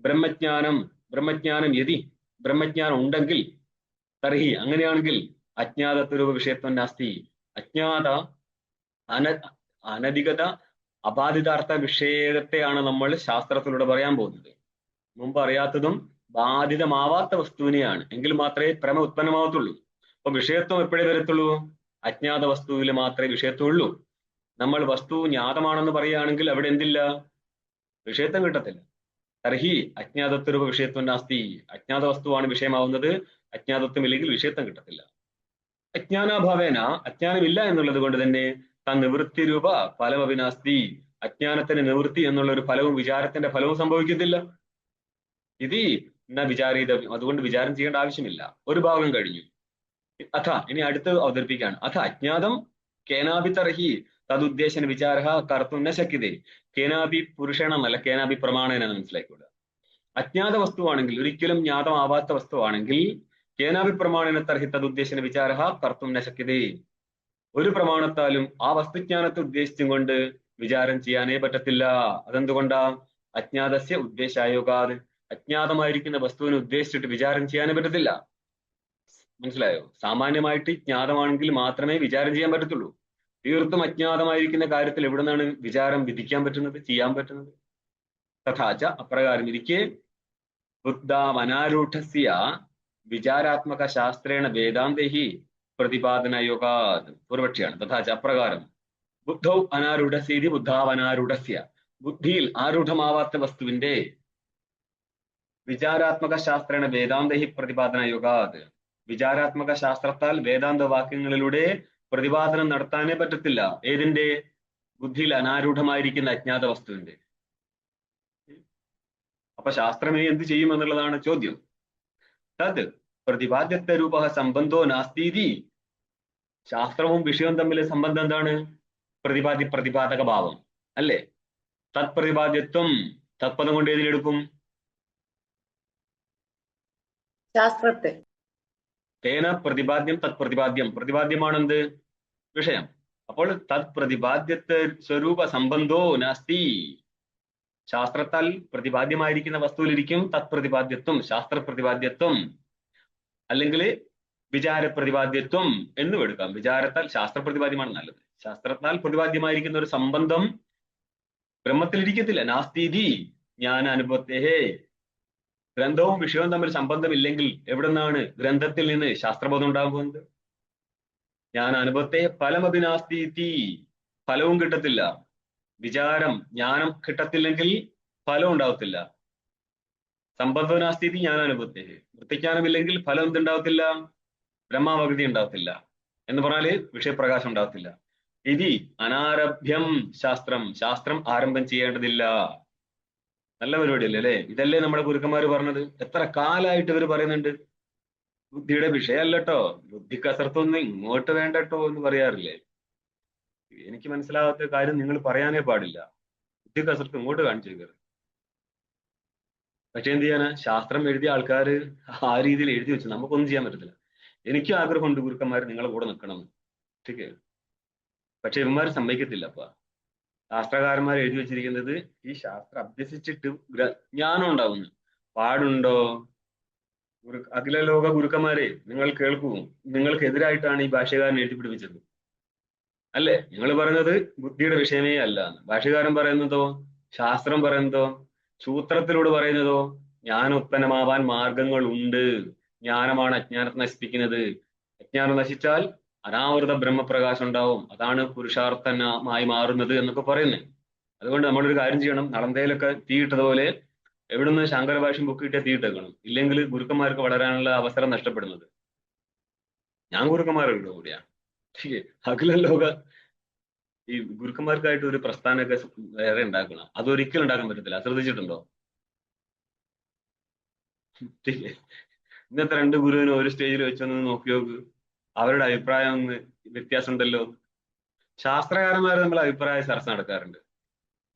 ബ്രഹ്മജ്ഞാനം യതി ബ്രഹ്മജ്ഞാനം ഉണ്ടെങ്കിൽ തർഹി അങ്ങനെയാണെങ്കിൽ അജ്ഞാതത്വരൂപ വിഷയത്വം നാസ്തി. അജ്ഞാത അനധികത അബാധിതാർത്ഥ വിഷയത്തെയാണ് നമ്മൾ ശാസ്ത്രത്തിലൂടെ പറയാൻ പോകുന്നത്. മുമ്പ് അറിയാത്തതും ബാധിതമാവാത്ത വസ്തുവിനെയാണ്. എങ്കിൽ മാത്രമേ ഭ്രമ ഉത്പന്നമാവത്തുള്ളൂ. അപ്പൊ വിഷയത്വം എപ്പോഴേ വരത്തുള്ളൂ? അജ്ഞാത വസ്തുവിൽ മാത്രമേ വിഷയത്വം ഉള്ളൂ. നമ്മൾ വസ്തു ജ്ഞാതമാണെന്ന് പറയുകയാണെങ്കിൽ അവിടെ എന്തില്ല? വിഷയത്വം കിട്ടത്തില്ല. തർഹി അജ്ഞാതത്വരൂപ വിഷയത്വം നാസ്തി. അജ്ഞാത വസ്തുവാണ് വിഷയമാവുന്നത്. അജ്ഞാതത്വം ഇല്ലെങ്കിൽ വിഷയത്വം കിട്ടത്തില്ല. അജ്ഞാനാഭാവേന, അജ്ഞാനമില്ല എന്നുള്ളത് കൊണ്ട് തന്നെ നിവൃത്തി രൂപ ഫലമവിനാസ്തി. അജ്ഞാനത്തിന് നിവൃത്തി എന്നുള്ള ഒരു ഫലവും വിചാരത്തിന്റെ ഫലവും സംഭവിക്കത്തില്ല. ഇത് ന വിചാരീതവ്യം. അതുകൊണ്ട് വിചാരം ചെയ്യേണ്ട ആവശ്യമില്ല. ഒരു ഭാഗം കഴിഞ്ഞു. അഥ ഇനി അടുത്ത് അവതരിപ്പിക്കുകയാണ്. അഥ അജ്ഞാതം കേനാഭി തർഹി തതുദ്ദേശന വിചാര കർത്തും ന ശക്യതേ. കേനാഭി പുരുഷണമെന്നല്ല, കേനാഭി പ്രമാണേന മനസ്സിലാക്കിക്കൊള്ളുക. അജ്ഞാത വസ്തുവാണെങ്കിൽ, ഒരിക്കലും ജ്ഞാതമാവാത്ത വസ്തുവാണെങ്കിൽ കേനാഭി പ്രമാണേന തർഹി തതുദ്ദേശന വിചാര കർത്തും ന ശക്യതേ. ഒരു പ്രമാണത്താലും ആ വസ്തുജ്ഞാനത്തെ ഉദ്ദേശിച്ചും കൊണ്ട് വിചാരം ചെയ്യാനേ പറ്റത്തില്ല. അതെന്തുകൊണ്ടാ? അജ്ഞാതസ്യ ഉദ്ദേശായോഗാത്. അജ്ഞാതമായിരിക്കുന്ന വസ്തുവിനെ ഉദ്ദേശിച്ചിട്ട് വിചാരം ചെയ്യാനേ പറ്റത്തില്ല. മനസ്സിലായോ? സാമാന്യമായിട്ട് ജ്ഞാതമാണെങ്കിൽ മാത്രമേ വിചാരം ചെയ്യാൻ പറ്റത്തുള്ളൂ. തീർത്തും അജ്ഞാതമായിരിക്കുന്ന കാര്യത്തിൽ എവിടെ നിന്നാണ് വിചാരം വിധിക്കാൻ പറ്റുന്നത്, ചെയ്യാൻ പറ്റുന്നത്? തഥാച അപ്രകാരം ഇരിക്കെ ബുദ്ധാവനാരൂഢസ്യ വിചാരാത്മക ശാസ്ത്രേണ വേദാന്തേഹി പ്രതിപാദനയോഗാത്. പൂർവപക്ഷിയാണ്. തഥാച അപ്രകാരം ബുദ്ധൗ അനാരൂഢസ്യ ബുദ്ധാവനാരൂഢസ്യ. ബുദ്ധിയിൽ ആരൂഢമാവാത്ത വസ്തുവിന്റെ വിചാരാത്മക ശാസ്ത്രേണ വേദാന്തേഹി പ്രതിപാദനയോഗാത്. വിചാരാത്മക ശാസ്ത്രത്താൽ വേദാന്ത വാക്യങ്ങളിലൂടെ പ്രതിപാദനം നടത്താനേ പറ്റത്തില്ല. ഏതിന്റെ? ബുദ്ധിയിൽ അനാരൂഢമായിരിക്കുന്ന അജ്ഞാത വസ്തുവിന്റെ. അപ്പൊ ശാസ്ത്രമേ എന്ത് ചെയ്യുമെന്നുള്ളതാണ് ചോദ്യം. തത് പ്രതിപാദ്യത്വ രൂപ സംബന്ധോ നാസ്തീതി. ശാസ്ത്രവും വിഷയവും തമ്മിലെ സംബന്ധം എന്താണ്? പ്രതിപാദക ഭാവം അല്ലേ? തത് പ്രതിപാദ്യത്വം, തത്പദം കൊണ്ട് ഏതിലെടുക്കും? ശാസ്ത്രത്തെ. തേന പ്രതിപാദ്യം തത് പ്രതിപാദ്യം. പ്രതിപാദ്യമാണെന്ത്? വിഷയം. അപ്പോൾ തത് പ്രതിപാദ്യത്വ സ്വരൂപ സംബന്ധോ നാസ്തി. ശാസ്ത്രത്താൽ പ്രതിപാദ്യമായിരിക്കുന്ന വസ്തുവിലിരിക്കും തത് പ്രതിപാദ്യത്വം, ശാസ്ത്ര പ്രതിപാദ്യത്വം, അല്ലെങ്കിൽ വിചാര പ്രതിപാദ്യത്വം എന്നും എടുക്കാം. വിചാരത്താൽ ശാസ്ത്ര പ്രതിപാദ്യമാണ് നല്ലത്. ശാസ്ത്രത്താൽ പ്രതിപാദ്യമായിരിക്കുന്ന ഒരു സംബന്ധം ബ്രഹ്മത്തിൽ ഇരിക്കത്തില്ല. നാസ്തീതി ജ്ഞാന അനുഭവത്തെ. ഗ്രന്ഥവും വിഷയവും തമ്മിൽ സംബന്ധമില്ലെങ്കിൽ എവിടെ നിന്നാണ് ഗ്രന്ഥത്തിൽ നിന്ന് ശാസ്ത്രബോധം ഉണ്ടാകാൻ പോകുന്നത്? ജ്ഞാന അനുഭവത്തെ ഫലമഭിനാസ്തീതി. ഫലവും കിട്ടത്തില്ല. വിചാരം ജ്ഞാനം കിട്ടത്തില്ലെങ്കിൽ ഫലം ഉണ്ടാവത്തില്ല. സംബന്ധനാസ്തീതി ജ്ഞാനാനുഭവത്തെ. വൃത്തിജ്ഞാനമില്ലെങ്കിൽ ഫലം എന്തുണ്ടാവത്തില്ല? ബ്രഹ്മാവഗതി ഉണ്ടാവത്തില്ല. എന്ന് പറഞ്ഞാല് വിഷയപ്രകാശം ഉണ്ടാവത്തില്ല. ഇതി അനാരഭ്യം ശാസ്ത്രം, ശാസ്ത്രം ആരംഭം ചെയ്യേണ്ടതില്ല. നല്ല പരിപാടിയല്ലേ അല്ലെ? ഇതല്ലേ നമ്മുടെ ഗുരുക്കന്മാര് പറഞ്ഞത്? എത്ര കാലായിട്ട് ഇവർ പറയുന്നുണ്ട് ബുദ്ധിയുടെ വിഷയമല്ലട്ടോ, ബുദ്ധി കസർത്തൊന്നും ഇങ്ങോട്ട് വേണ്ടട്ടോ എന്ന് പറയാറില്ലേ? എനിക്ക് മനസ്സിലാവാത്ത കാര്യം നിങ്ങൾ പറയാനേ പാടില്ല. ബുദ്ധി കസർത്ത് ഇങ്ങോട്ട് കാണിച്ചു കയറി. പക്ഷെ എന്ത് ചെയ്യാനാ, ശാസ്ത്രം എഴുതിയ ആൾക്കാർ ആ രീതിയിൽ എഴുതി വെച്ചു, നമുക്കൊന്നും ചെയ്യാൻ പറ്റത്തില്ല. എനിക്കും ആഗ്രഹമുണ്ട് ഗുരുക്കന്മാർ നിങ്ങളെ കൂടെ നിൽക്കണം, ठीक പക്ഷെ ഇവന്മാർ സമ്മതിക്കത്തില്ല. അപ്പൊ ശാസ്ത്രകാരന്മാർ എഴുതി വെച്ചിരിക്കുന്നത് ഈ ശാസ്ത്രം അഭ്യസിച്ചിട്ട് ജ്ഞാനം ഉണ്ടാവുന്നു. പാടുണ്ടോ? അഖില ലോക ഗുരുക്കന്മാരെ നിങ്ങൾ കേൾക്കൂ, നിങ്ങൾക്കെതിരായിട്ടാണ് ഈ ഭാഷ്യകാരൻ എഴുതി പിടിപ്പിച്ചത് അല്ലേ? നിങ്ങൾ പറയുന്നത് ബുദ്ധിയുടെ വിഷയമേ അല്ല. ഭാഷ്യകാരൻ പറയുന്നതോ, ശാസ്ത്രം പറയുന്നതോ, സൂത്രത്തിലൂടെ പറയുന്നതോ ജ്ഞാനോത്പന്നമാവാൻ മാർഗങ്ങൾ ഉണ്ട്. ജ്ഞാനമാണ് അജ്ഞാനത്തെ നശിപ്പിക്കുന്നത്. അജ്ഞാനം നശിച്ചാൽ അനാവൃത ബ്രഹ്മപ്രകാശം ഉണ്ടാവും, അതാണ് പുരുഷാർത്ഥമായി മാറുന്നത് എന്നൊക്കെ പറയുന്നത്. അതുകൊണ്ട് നമ്മളൊരു കാര്യം ചെയ്യണം, നളന്തയിലൊക്കെ തീയിട്ടതുപോലെ എവിടുന്ന് ശങ്കരഭാഷ്യം ബുക്ക് കിട്ടിയ തീയിട്ടേക്കണം. ഇല്ലെങ്കിൽ ഗുരുക്കന്മാർക്ക് വളരാനുള്ള അവസരം നഷ്ടപ്പെടുന്നത്. ഞാൻ ഗുരുക്കന്മാരുടെ കൂടിയാ, അഖില ലോക ഈ ഗുരുക്കന്മാർക്കായിട്ട് ഒരു പ്രസ്ഥാനമൊക്കെ വേറെ ഉണ്ടാക്കണം. അതൊരിക്കലും ഉണ്ടാക്കാൻ പറ്റത്തില്ല. ശ്രദ്ധിച്ചിട്ടുണ്ടോ? ഇന്നത്തെ രണ്ട് ഗുരുവിനെ ഒരു സ്റ്റേജിൽ വെച്ചൊന്ന് നോക്കി നോക്ക്, അവരുടെ അഭിപ്രായം ഒന്ന് വ്യത്യാസം ഉണ്ടല്ലോ. ശാസ്ത്രകാരന്മാർ നമ്മൾ അഭിപ്രായ ചർച്ച നടക്കാറുണ്ട്.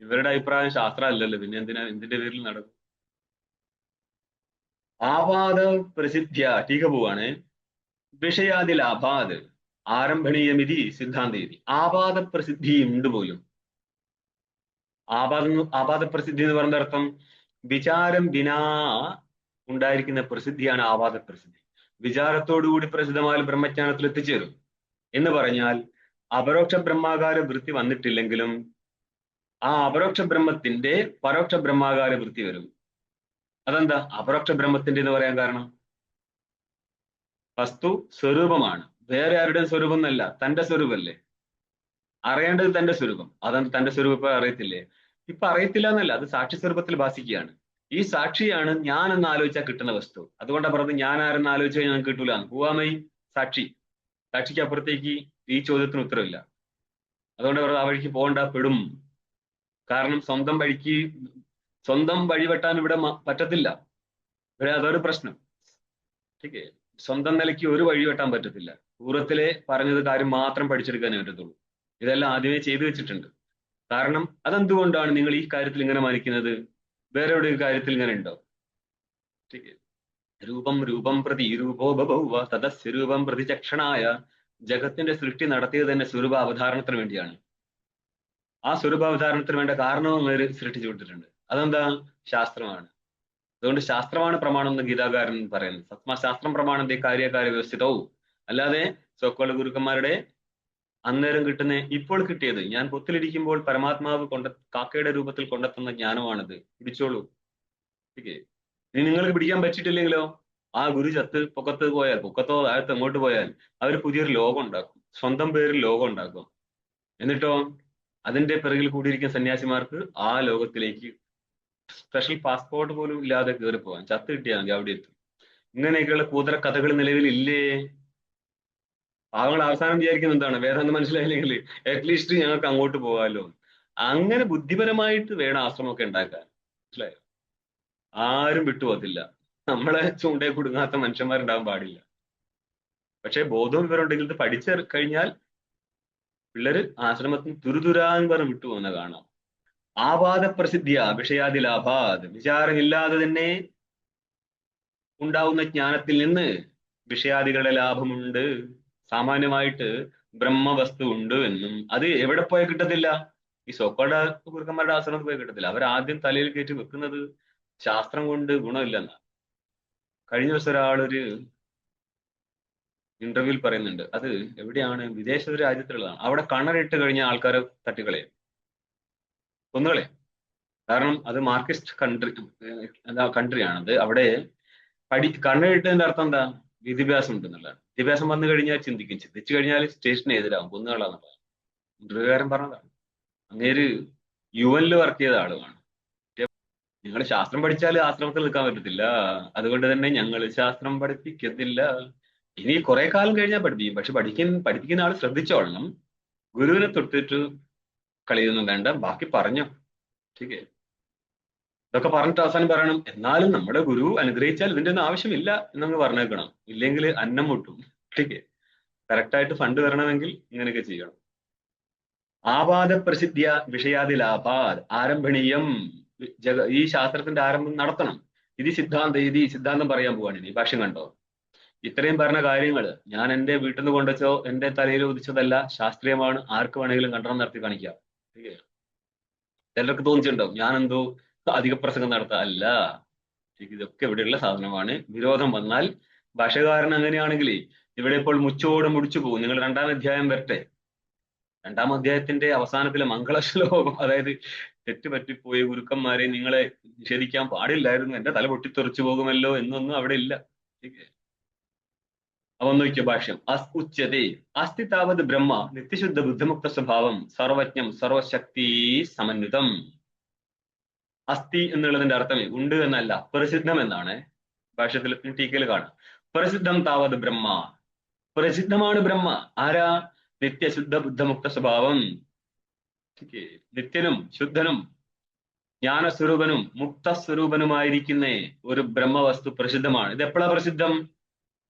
ഇവരുടെ അഭിപ്രായം ശാസ്ത്രം അല്ലല്ലോ, പിന്നെ എന്തിന്റെ പേരിൽ നടക്കും? ആപാദ പ്രസിദ്ധ്യ ടീക പോവാണ്. വിഷയാദി ലാഭാത് ആരംഭണീയമിതി സിദ്ധാന്തീതി. ആപാദ പ്രസിദ്ധി ഉണ്ട് പോലും. ആപാദ പ്രസിദ്ധി എന്ന് പറഞ്ഞ അർത്ഥം വിചാരം വിനാ ഉണ്ടായിരിക്കുന്ന പ്രസിദ്ധിയാണ് ആപാദ പ്രസിദ്ധി. വിചാരത്തോടുകൂടി പ്രസിദ്ധമായ ബ്രഹ്മജ്ഞാനത്തിൽ എത്തിച്ചേരും എന്ന് പറഞ്ഞാൽ അപരോക്ഷ ബ്രഹ്മാകാര വൃത്തി വന്നിട്ടില്ലെങ്കിലും ആ അപരോക്ഷ ബ്രഹ്മത്തിന്റെ പരോക്ഷ ബ്രഹ്മാകാര വൃത്തി വരും. അതെന്താ അപരോക്ഷ ബ്രഹ്മത്തിന്റെ എന്ന് പറയാൻ കാരണം? വസ്തു സ്വരൂപമാണ്, വേറെ ആരുടെയും സ്വരൂപം എന്നല്ല, തന്റെ സ്വരൂപല്ലേ. അറിയേണ്ടത് തന്റെ സ്വരൂപം. അതെന്താ തന്റെ സ്വരൂപം ഇപ്പൊ അറിയത്തില്ലേ? ഇപ്പൊ അറിയത്തില്ല എന്നല്ല, അത് സാക്ഷി സ്വരൂപത്തിൽ ഭാസിക്കുകയാണ്. ഈ സാക്ഷിയാണ് ഞാൻ എന്ന് ആലോചിച്ചാൽ കിട്ടുന്ന വസ്തു. അതുകൊണ്ടാണ് പറഞ്ഞത് ഞാൻ ആരെന്ന് ആലോചിച്ച് കഴിഞ്ഞാൽ ഞാൻ കിട്ടൂല. പൂവാമയി സാക്ഷി, സാക്ഷിക്ക് അപ്പുറത്തേക്ക് ഈ ചോദ്യത്തിന് ഉത്തരവില്ല. അതുകൊണ്ട് പറഞ്ഞത് ആ വഴിക്ക് പോകണ്ട, പെടും. കാരണം സ്വന്തം വഴിവെട്ടാൻ ഇവിടെ പറ്റത്തില്ല. ഇവിടെ അതൊരു പ്രശ്നം. ठीक സ്വന്തം നിലയ്ക്ക് ഒരു വഴി വെട്ടാൻ പറ്റത്തില്ല. പൂർവ്വത്തിലെ പറഞ്ഞത് കാര്യം മാത്രം പഠിച്ചെടുക്കാനേ പറ്റത്തുള്ളൂ. ഇതെല്ലാം ആദ്യമേ ചെയ്തു വെച്ചിട്ടുണ്ട്. കാരണം അതെന്തുകൊണ്ടാണ് നിങ്ങൾ ഈ കാര്യത്തിൽ ഇങ്ങനെ മാനിക്കുന്നത്? വേറെ എവിടെ കാര്യത്തിൽ ഇങ്ങനെ ഉണ്ടോ? ठीक രൂപം പ്രതി രൂപോ ബഭൗവ തദസ്വരൂപം പ്രതിചക്ഷണായ. ജഗത്തിന്റെ സൃഷ്ടി നടത്തിയത് തന്നെ സ്വരൂപ അവതാരണത്തിന് വേണ്ടിയാണ്. ആ സ്വരൂപാവതാരണത്തിന് വേണ്ട കാരണവും അവർ സൃഷ്ടിച്ചു കൊടുത്തിട്ടുണ്ട്. അതെന്താ? ശാസ്ത്രമാണ്. അതുകൊണ്ട് ശാസ്ത്രമാണ് പ്രമാണം എന്ന് ഗീതാകാരൻ പറയുന്നത്. ശാസ്ത്രം പ്രമാണത്തെ കാര്യകാര്യ വ്യവസ്ഥിതവും. അല്ലാതെ സോക്കോള ഗുരുക്കന്മാരുടെ അന്നേരം കിട്ടുന്ന ഇപ്പോൾ കിട്ടിയത്, ഞാൻ പൊത്തിലിരിക്കുമ്പോൾ പരമാത്മാവ് കാക്കയുടെ രൂപത്തിൽ കൊണ്ടെത്തുന്ന ജ്ഞാനമാണിത്, പിടിച്ചോളൂ. ഇനി നിങ്ങൾക്ക് പിടിക്കാൻ പറ്റിയിട്ടില്ലെങ്കിലോ ആ ഗുരു ചത്ത് പൊക്കത്തോ താഴത്ത് അങ്ങോട്ട് പോയാൽ അവർ പുതിയൊരു ലോകം ഉണ്ടാക്കും, സ്വന്തം പേരിൽ ലോകം ഉണ്ടാക്കും. എന്നിട്ടോ അതിന്റെ പിറകിൽ കൂടിയിരിക്കുന്ന സന്യാസിമാർക്ക് ആ ലോകത്തിലേക്ക് സ്പെഷ്യൽ പാസ്പോർട്ട് പോലും ഇല്ലാതെ കയറി പോകാൻ, ചത്ത് കിട്ടിയാൽ മതി, അവിടെ എത്തും. ഇങ്ങനെയൊക്കെയുള്ള കൂതറ കഥകൾ നിലവിലില്ലേ? പാവങ്ങൾ അവസാനം വിചാരിക്കുന്ന എന്താണ്? വേദാന്തം മനസ്സിലായില്ലെങ്കിൽ അറ്റ്ലീസ്റ്റ് ഞങ്ങൾക്ക് അങ്ങോട്ട് പോകാമല്ലോ. അങ്ങനെ ബുദ്ധിപരമായിട്ട് വേണം ആശ്രമമൊക്കെ ഉണ്ടാക്കാൻ. മനസ്സിലായോ? ആരും വിട്ടുപോകത്തില്ല. നമ്മളെ ചൂണ്ടയെ കുടുങ്ങാത്ത മനുഷ്യന്മാരുണ്ടാകാൻ പാടില്ല. പക്ഷെ ബോധവും വിവരമുണ്ടെങ്കിൽ ഇത് പഠിച്ചു കഴിഞ്ഞാൽ പിള്ളേര് ആശ്രമത്തിന് തുരുതുരാന്ന് പറഞ്ഞ് വിട്ടുപോകുന്ന കാണാം. ആപാദ പ്രസിദ്ധിയ വിഷയാദി ലാഭാത്. വിചാരമില്ലാതെ തന്നെ ഉണ്ടാവുന്ന ജ്ഞാനത്തിൽ നിന്ന് വിഷയാദികളുടെ ലാഭമുണ്ട്. സാമാന്യമായിട്ട് ബ്രഹ്മവസ്തു ഉണ്ട് എന്നും അത് എവിടെ പോയാൽ കിട്ടത്തില്ല? ഈ സോക്കോട ഗുരുക്കന്മാരുടെ ആശ്രമത്തിൽ പോയി കിട്ടത്തില്ല. അവരാദ്യം തലയിൽ കയറ്റി വെക്കുന്നത് ശാസ്ത്രം കൊണ്ട് ഗുണമില്ലെന്ന. കഴിഞ്ഞ ദിവസം ഒരാളൊരു ഇന്റർവ്യൂവിൽ പറയുന്നുണ്ട്, അത് എവിടെയാണ്, വിദേശ രാജ്യത്തുള്ളതാണ്. അവിടെ കണ്ണറിട്ട് കഴിഞ്ഞ ആൾക്കാരെ തട്ടിക്കളയും, കൊന്നുകളെ. കാരണം അത് മാർക്സിസ്റ്റ് കൺട്രിയാണത്. അവിടെ കണ്ണറിട്ടതിന്റെ അർത്ഥം എന്താ? വിദ്യാഭ്യാസം ഉണ്ടെന്നുള്ളതാണ്. വിദ്യാഭ്യാസം വന്നു കഴിഞ്ഞാൽ ചിന്തിച്ചു കഴിഞ്ഞാൽ സ്റ്റേഷന് എതിരാകും, കൊന്നുകളാന്നുള്ളതാണ്. ഇന്റർവ്യൂകാരൻ പറഞ്ഞതാണ്. അങ്ങേര് UN വർക്ക് ചെയ്ത ആളുമാണ്. നിങ്ങൾ ശാസ്ത്രം പഠിച്ചാൽ ആശ്രമത്തിൽ നിൽക്കാൻ പറ്റത്തില്ല, അതുകൊണ്ട് തന്നെ ഞങ്ങൾ ശാസ്ത്രം പഠിപ്പിക്കത്തില്ല. ഇനി കുറെ കാലം കഴിഞ്ഞാൽ പഠിപ്പിക്കും. പക്ഷെ പഠിപ്പിക്കുന്ന ആൾ ശ്രദ്ധിച്ചോളണം, ഗുരുവിനെ തൊട്ടിട്ട് കളിയൊന്നും വേണ്ട, ബാക്കി പറഞ്ഞോ. ठीक है. ഇതൊക്കെ പറഞ്ഞിട്ട് അവസാനം പറയണം, എന്നാലും നമ്മുടെ ഗുരു അനുഗ്രഹിച്ചാൽ ഇതിന്റെ ഒന്നും ആവശ്യമില്ല എന്നങ്ങ് പറഞ്ഞേക്കണം. ഇല്ലെങ്കിൽ അന്നം മുട്ടും. ठीक है. കറക്റ്റായിട്ട് ഫണ്ട് വരണമെങ്കിൽ ഇങ്ങനെയൊക്കെ ചെയ്യണം. ആപാദ പ്രസിദ്ധ്യ വിഷയാദി ലാഭാത് ആരംഭണീയം. ഈ ശാസ്ത്രത്തിന്റെ ആരംഭം നടത്തണം. ഇത് സിദ്ധാന്തം പറയാൻ പോവാണ് ഇനി. ഭാഷ്യം കണ്ടോ? ഇത്രയും പറഞ്ഞ കാര്യങ്ങൾ ഞാൻ എന്റെ വീട്ടിൽ നിന്ന് കൊണ്ടുവച്ചോ എന്റെ തലയിൽ ഉദിച്ചതല്ല, ശാസ്ത്രീയമാണ്. ആർക്ക് വേണമെങ്കിലും കണ്ടനം നടത്തി കാണിക്കാം. ചിലർക്ക് തോന്നിച്ചിട്ടുണ്ടാവും ഞാൻ എന്തോ അധിക പ്രസംഗം നടത്താം. അല്ല, ഇതൊക്കെ ഇവിടെയുള്ള സാധനമാണ്. വിരോധം വന്നാൽ ഭാഷകാരൻ അങ്ങനെയാണെങ്കിൽ ഇവിടെ ഇപ്പോൾ മുച്ചോട് മുടിച്ചു പോകും. നിങ്ങൾ 2-ാം അധ്യായം വരട്ടെ. 2-ാം അധ്യായത്തിന്റെ അവസാനത്തിലെ മംഗളശ്ലോകം, അതായത് തെറ്റുപറ്റിപ്പോയ ഗുരുക്കന്മാരെ നിങ്ങളെ നിഷേധിക്കാൻ പാടില്ലായിരുന്നു, എന്റെ തല പൊട്ടിത്തെറിച്ചു പോകുമല്ലോ എന്നൊന്നും അവിടെ ഇല്ല. അപ്പൊ നോക്കിയ ഭാഷ്യം. ഉച്യതേ അസ്തി താവത് ബ്രഹ്മ നിത്യശുദ്ധ ബുദ്ധമുക്ത സ്വഭാവം സർവജ്ഞം സർവശക്തി സമന്വിതം. അസ്ഥി എന്നുള്ളതിന്റെ അർത്ഥമേ ഉണ്ട് എന്നല്ല, പ്രസിദ്ധം എന്നാണ് ഭാഷ്യത്തിൽ ടീക്കയിൽ കാണാം. പ്രസിദ്ധം താവത് ബ്രഹ്മ, പ്രസിദ്ധമാണ് ബ്രഹ്മ. ആരാ? നിത്യശുദ്ധ ബുദ്ധമുക്ത സ്വഭാവം. നിത്യനും ശുദ്ധനും ജ്ഞാനസ്വരൂപനും മുക്തസ്വരൂപനുമായിരിക്കുന്ന ഒരു ബ്രഹ്മവസ്തു പ്രസിദ്ധമാണ്. ഇത് എപ്പോഴാ പ്രസിദ്ധം?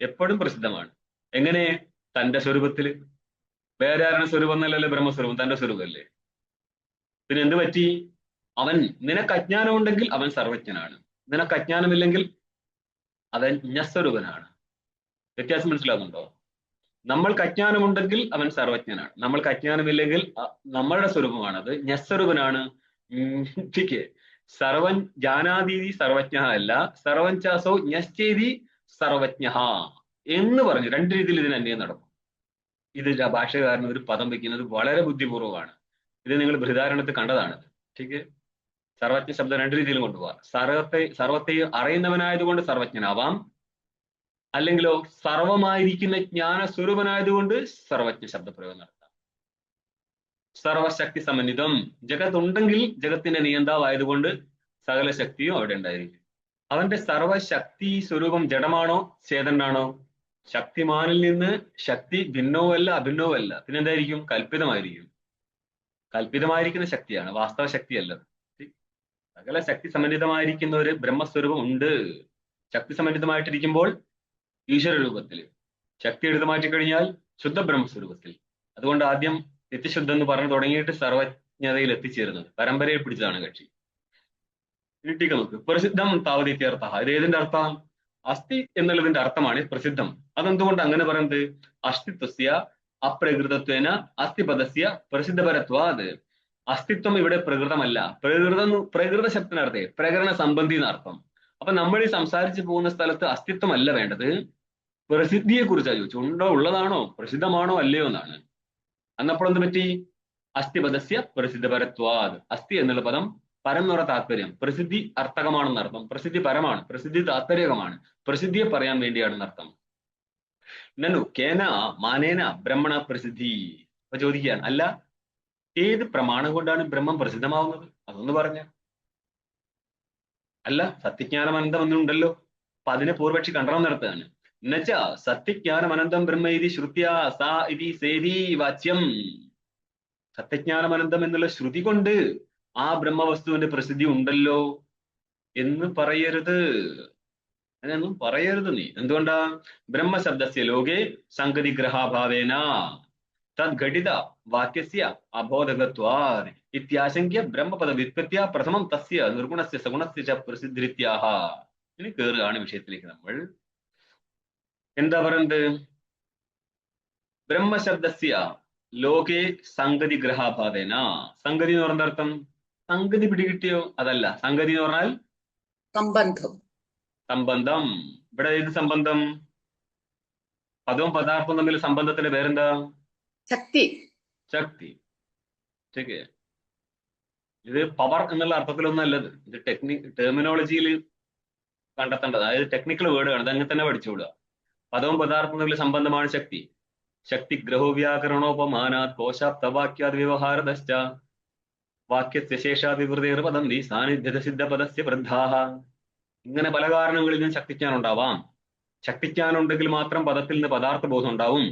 എപ്പോഴും പ്രസിദ്ധമാണ്. എങ്ങനെ? തന്റെ സ്വരൂപത്തില്. വേറെ ആരാണ് സ്വരൂപം എന്നല്ലല്ലോ ബ്രഹ്മസ്വരൂപം, തന്റെ സ്വരൂപമല്ലേ. പിന്നെ എന്ത് പറ്റി? അവൻ, നിനക്ക് അജ്ഞാനം ഉണ്ടെങ്കിൽ അവൻ സർവജ്ഞനാണ്, നിനക്ക് അജ്ഞാനമില്ലെങ്കിൽ അവൻ ജ്ഞസ്വരൂപനാണ്. വ്യത്യാസം മനസ്സിലാകുന്നുണ്ടോ? നമ്മൾക്ക് അജ്ഞാനമുണ്ടെങ്കിൽ അവൻ സർവജ്ഞനാണ്, നമ്മൾക്ക് അജ്ഞാനമില്ലെങ്കിൽ നമ്മളുടെ സ്വരൂപമാണത്, ജ്ഞസ്വരൂപനാണ്. സർവൻ ജാനാതീതി സർവജ്ഞ അല്ല, സർവൻ ചാസോ ജ്ഞശ്ചേതി സർവജ്ഞ എന്ന് പറഞ്ഞു. 2 രീതിയിൽ ഇതിന് അന്വയം നടക്കും. ഇത് ഭാഷകാരൻ ഒരു പദം വെക്കുന്നത് വളരെ ബുദ്ധിപൂർവ്വമാണ്. ഇത് നിങ്ങൾ ബൃഹദാരണ്യത്തിൽ കണ്ടതാണ്. ठीक है. സർവജ്ഞ ശബ്ദം 2 രീതിയിലും കൊണ്ടുപോവാം. സർവത്തെയും അറിയുന്നവനായതുകൊണ്ട് സർവജ്ഞനാവാം, അല്ലെങ്കിലോ സർവമായിരിക്കുന്ന ജ്ഞാന സ്വരൂപനായതുകൊണ്ട് സർവജ്ഞ ശബ്ദപ്രയോഗം നടത്താം. സർവശക്തി സമന്വിതം, ജഗത്തുണ്ടെങ്കിൽ ജഗത്തിന്റെ നിയന്താവായതുകൊണ്ട് സകല ശക്തിയും അവിടെ ഉണ്ടായിരിക്കും. അവന്റെ സർവശക്തി സ്വരൂപം ജഡമാണോ ചേതനാണോ? ശക്തിമാനിൽ നിന്ന് ശക്തി ഭിന്നവും അല്ല അഭിന്നവും അല്ല, പിന്നെന്തായിരിക്കും? കൽപ്പിതമായിരിക്കും. കൽപ്പിതമായിരിക്കുന്ന ശക്തിയാണ്, വാസ്തവ ശക്തിയല്ല. സകല ശക്തി സമന്വിതമായിരിക്കുന്ന ഒരു ബ്രഹ്മസ്വരൂപം ഉണ്ട്. ശക്തി സമന്വിതമായിട്ടിരിക്കുമ്പോൾ ഈശ്വര രൂപത്തിൽ, ശക്തി എടുത്തു മാറ്റിക്കഴിഞ്ഞാൽ ശുദ്ധ ബ്രഹ്മസ്വരൂപത്തിൽ. അതുകൊണ്ട് ആദ്യം നിത്യശുദ്ധം എന്ന് പറഞ്ഞു തുടങ്ങിയിട്ട് സർവജ്ഞതയിൽ എത്തിച്ചേരുന്നത്. പരമ്പരയെ പിടിച്ചതാണ് കക്ഷി. ഇട്ടിക്ക് നോക്ക്. പ്രസിദ്ധം താവതീത്യർത്ഥ. ഇത് ഏതിന്റെ അർത്ഥം? അസ്ഥി എന്നുള്ളതിന്റെ അർത്ഥമാണ് പ്രസിദ്ധം. അതെന്തുകൊണ്ട് അങ്ങനെ പറയുന്നത്? അസ്തിത്വസ്യ അപ്രകൃതത്വേന അസ്ഥിപദസ്യ പ്രസിദ്ധപരത്വാത്. അസ്തിത്വം ഇവിടെ പ്രകൃതമല്ല. പ്രകൃത ശബ്ദത്തിനർത്ഥേ പ്രകരണ സംബന്ധി എന്നർത്ഥം. അപ്പൊ നമ്മൾ ഈ സംസാരിച്ചു പോകുന്ന സ്ഥലത്ത് അസ്തിത്വം അല്ല വേണ്ടത്, പ്രസിദ്ധിയെ കുറിച്ചാണ് ചോദിച്ചു. ഉണ്ടോ, ഉള്ളതാണോ, പ്രസിദ്ധമാണോ അല്ലയോ എന്നാണ്. അന്നപ്പോൾ എന്ത് പറ്റി? അസ്ഥിപദസ്യ പ്രസിദ്ധപരത്വാത്. അസ്ഥി എന്നുള്ള പദം പരം എന്നുള്ള താത്പര്യം, പ്രസിദ്ധി അർത്ഥകമാണെന്നർത്ഥം. പ്രസിദ്ധി പരമാണ്, പ്രസിദ്ധി താത്പര്യകമാണ്, പ്രസിദ്ധിയെ പറയാൻ വേണ്ടിയാണെന്നർത്ഥം. നനു കേന മാനേന ബ്രഹ്മണ പ്രസിദ്ധി. അപ്പൊ ചോദിക്കുകയാണ്, അല്ല ഏത് പ്രമാണം കൊണ്ടാണ് ബ്രഹ്മം പ്രസിദ്ധമാവുന്നത്? അതൊന്ന് പറഞ്ഞ. അല്ല സത്യജ്ഞാനമനന്തം എന്നുണ്ടല്ലോ, അപ്പൊ അതിനെ പൂർവക്ഷി കണ്ടനം നടത്തുകയാണ്. എന്നുവെച്ച സത്യജ്ഞാനമനന്തം ബ്രഹ്മ ഇതി ശ്രുത്യാ സാ ഇതി സേതി വാച്യം. സത്യജ്ഞാനമനന്തം എന്നുള്ള ശ്രുതി കൊണ്ട് ആ ബ്രഹ്മവസ്തുവിന്റെ പ്രസിദ്ധി ഉണ്ടല്ലോ എന്ന് പറയരുത്. അങ്ങനെയൊന്നും പറയരുത് നീ. എന്തുകൊണ്ടാ? ബ്രഹ്മശബ്ദസ്യ ലോകെ സംഗതി ഗ്രഹാഭാവേന തദ്ഘടിത വാക്യസ്യ അബോധകത്വാദ് ഇത്യാശങ്ക്യ ബ്രഹ്മപദ വ്യുത്പത്യ പ്രഥമം തസ്യ നിർഗുണസ്യ സഗുണസ്യ ച പ്രസിദ്ധിരിത്യാഹ. ഇനി കയറുകയാണ് വിഷയത്തിലേക്ക്. നമ്മൾ എന്താ പറയുന്നത്? ബ്രഹ്മശബ്ദസ്യ ലോകെ സംഗതി ഗ്രഹാഭാവേന. സംഗതി എന്ന് പറഞ്ഞ അർത്ഥം സംഗതി പിടികിട്ടിയോ? അതല്ല. സംഗതി എന്ന് പറഞ്ഞാൽ സംബന്ധം. സംബന്ധം. ഇവിടെ ഏത് സംബന്ധം? പദവും പദാർത്ഥവും തമ്മിൽ സംബന്ധത്തിന്റെ പേരെന്താ? ശക്തി. ശക്തി. ശരി. ഇത് പവർ എന്നുള്ള അർത്ഥത്തിലൊന്നും അല്ലത്. ഇത് ടെർമിനോളജിയിൽ കണ്ടെത്തേണ്ടത്. അതായത് ടെക്നിക്കൽ വേർഡ് ആണ്, അങ്ങനെ തന്നെ പഠിച്ചുവിടുക. പദവും പദാർത്ഥവും തമ്മിൽ സംബന്ധമാണ് ശക്തി. ശക്തി ഗ്രഹോ വ്യാകരണോപമാനാത് കോശാപ്തവാക്യാത് വ്യവഹാരതശ്ച വാക്യസ്യ ശേഷാത് വിവൃതേർ പദം ദി സാന്നിധ്യത സിദ്ധപദസ്യ വൃദ്ധാഹ. ഇങ്ങനെ പല കാരണങ്ങളിൽ നിന്നും ശക്തിജ്ഞാനം ഉണ്ടാവാം. ശക്തിജ്ഞാനം ഉണ്ടെങ്കിൽ മാത്രം പദത്തിൽ നിന്ന് പദാർത്ഥ ബോധം ഉണ്ടാവും.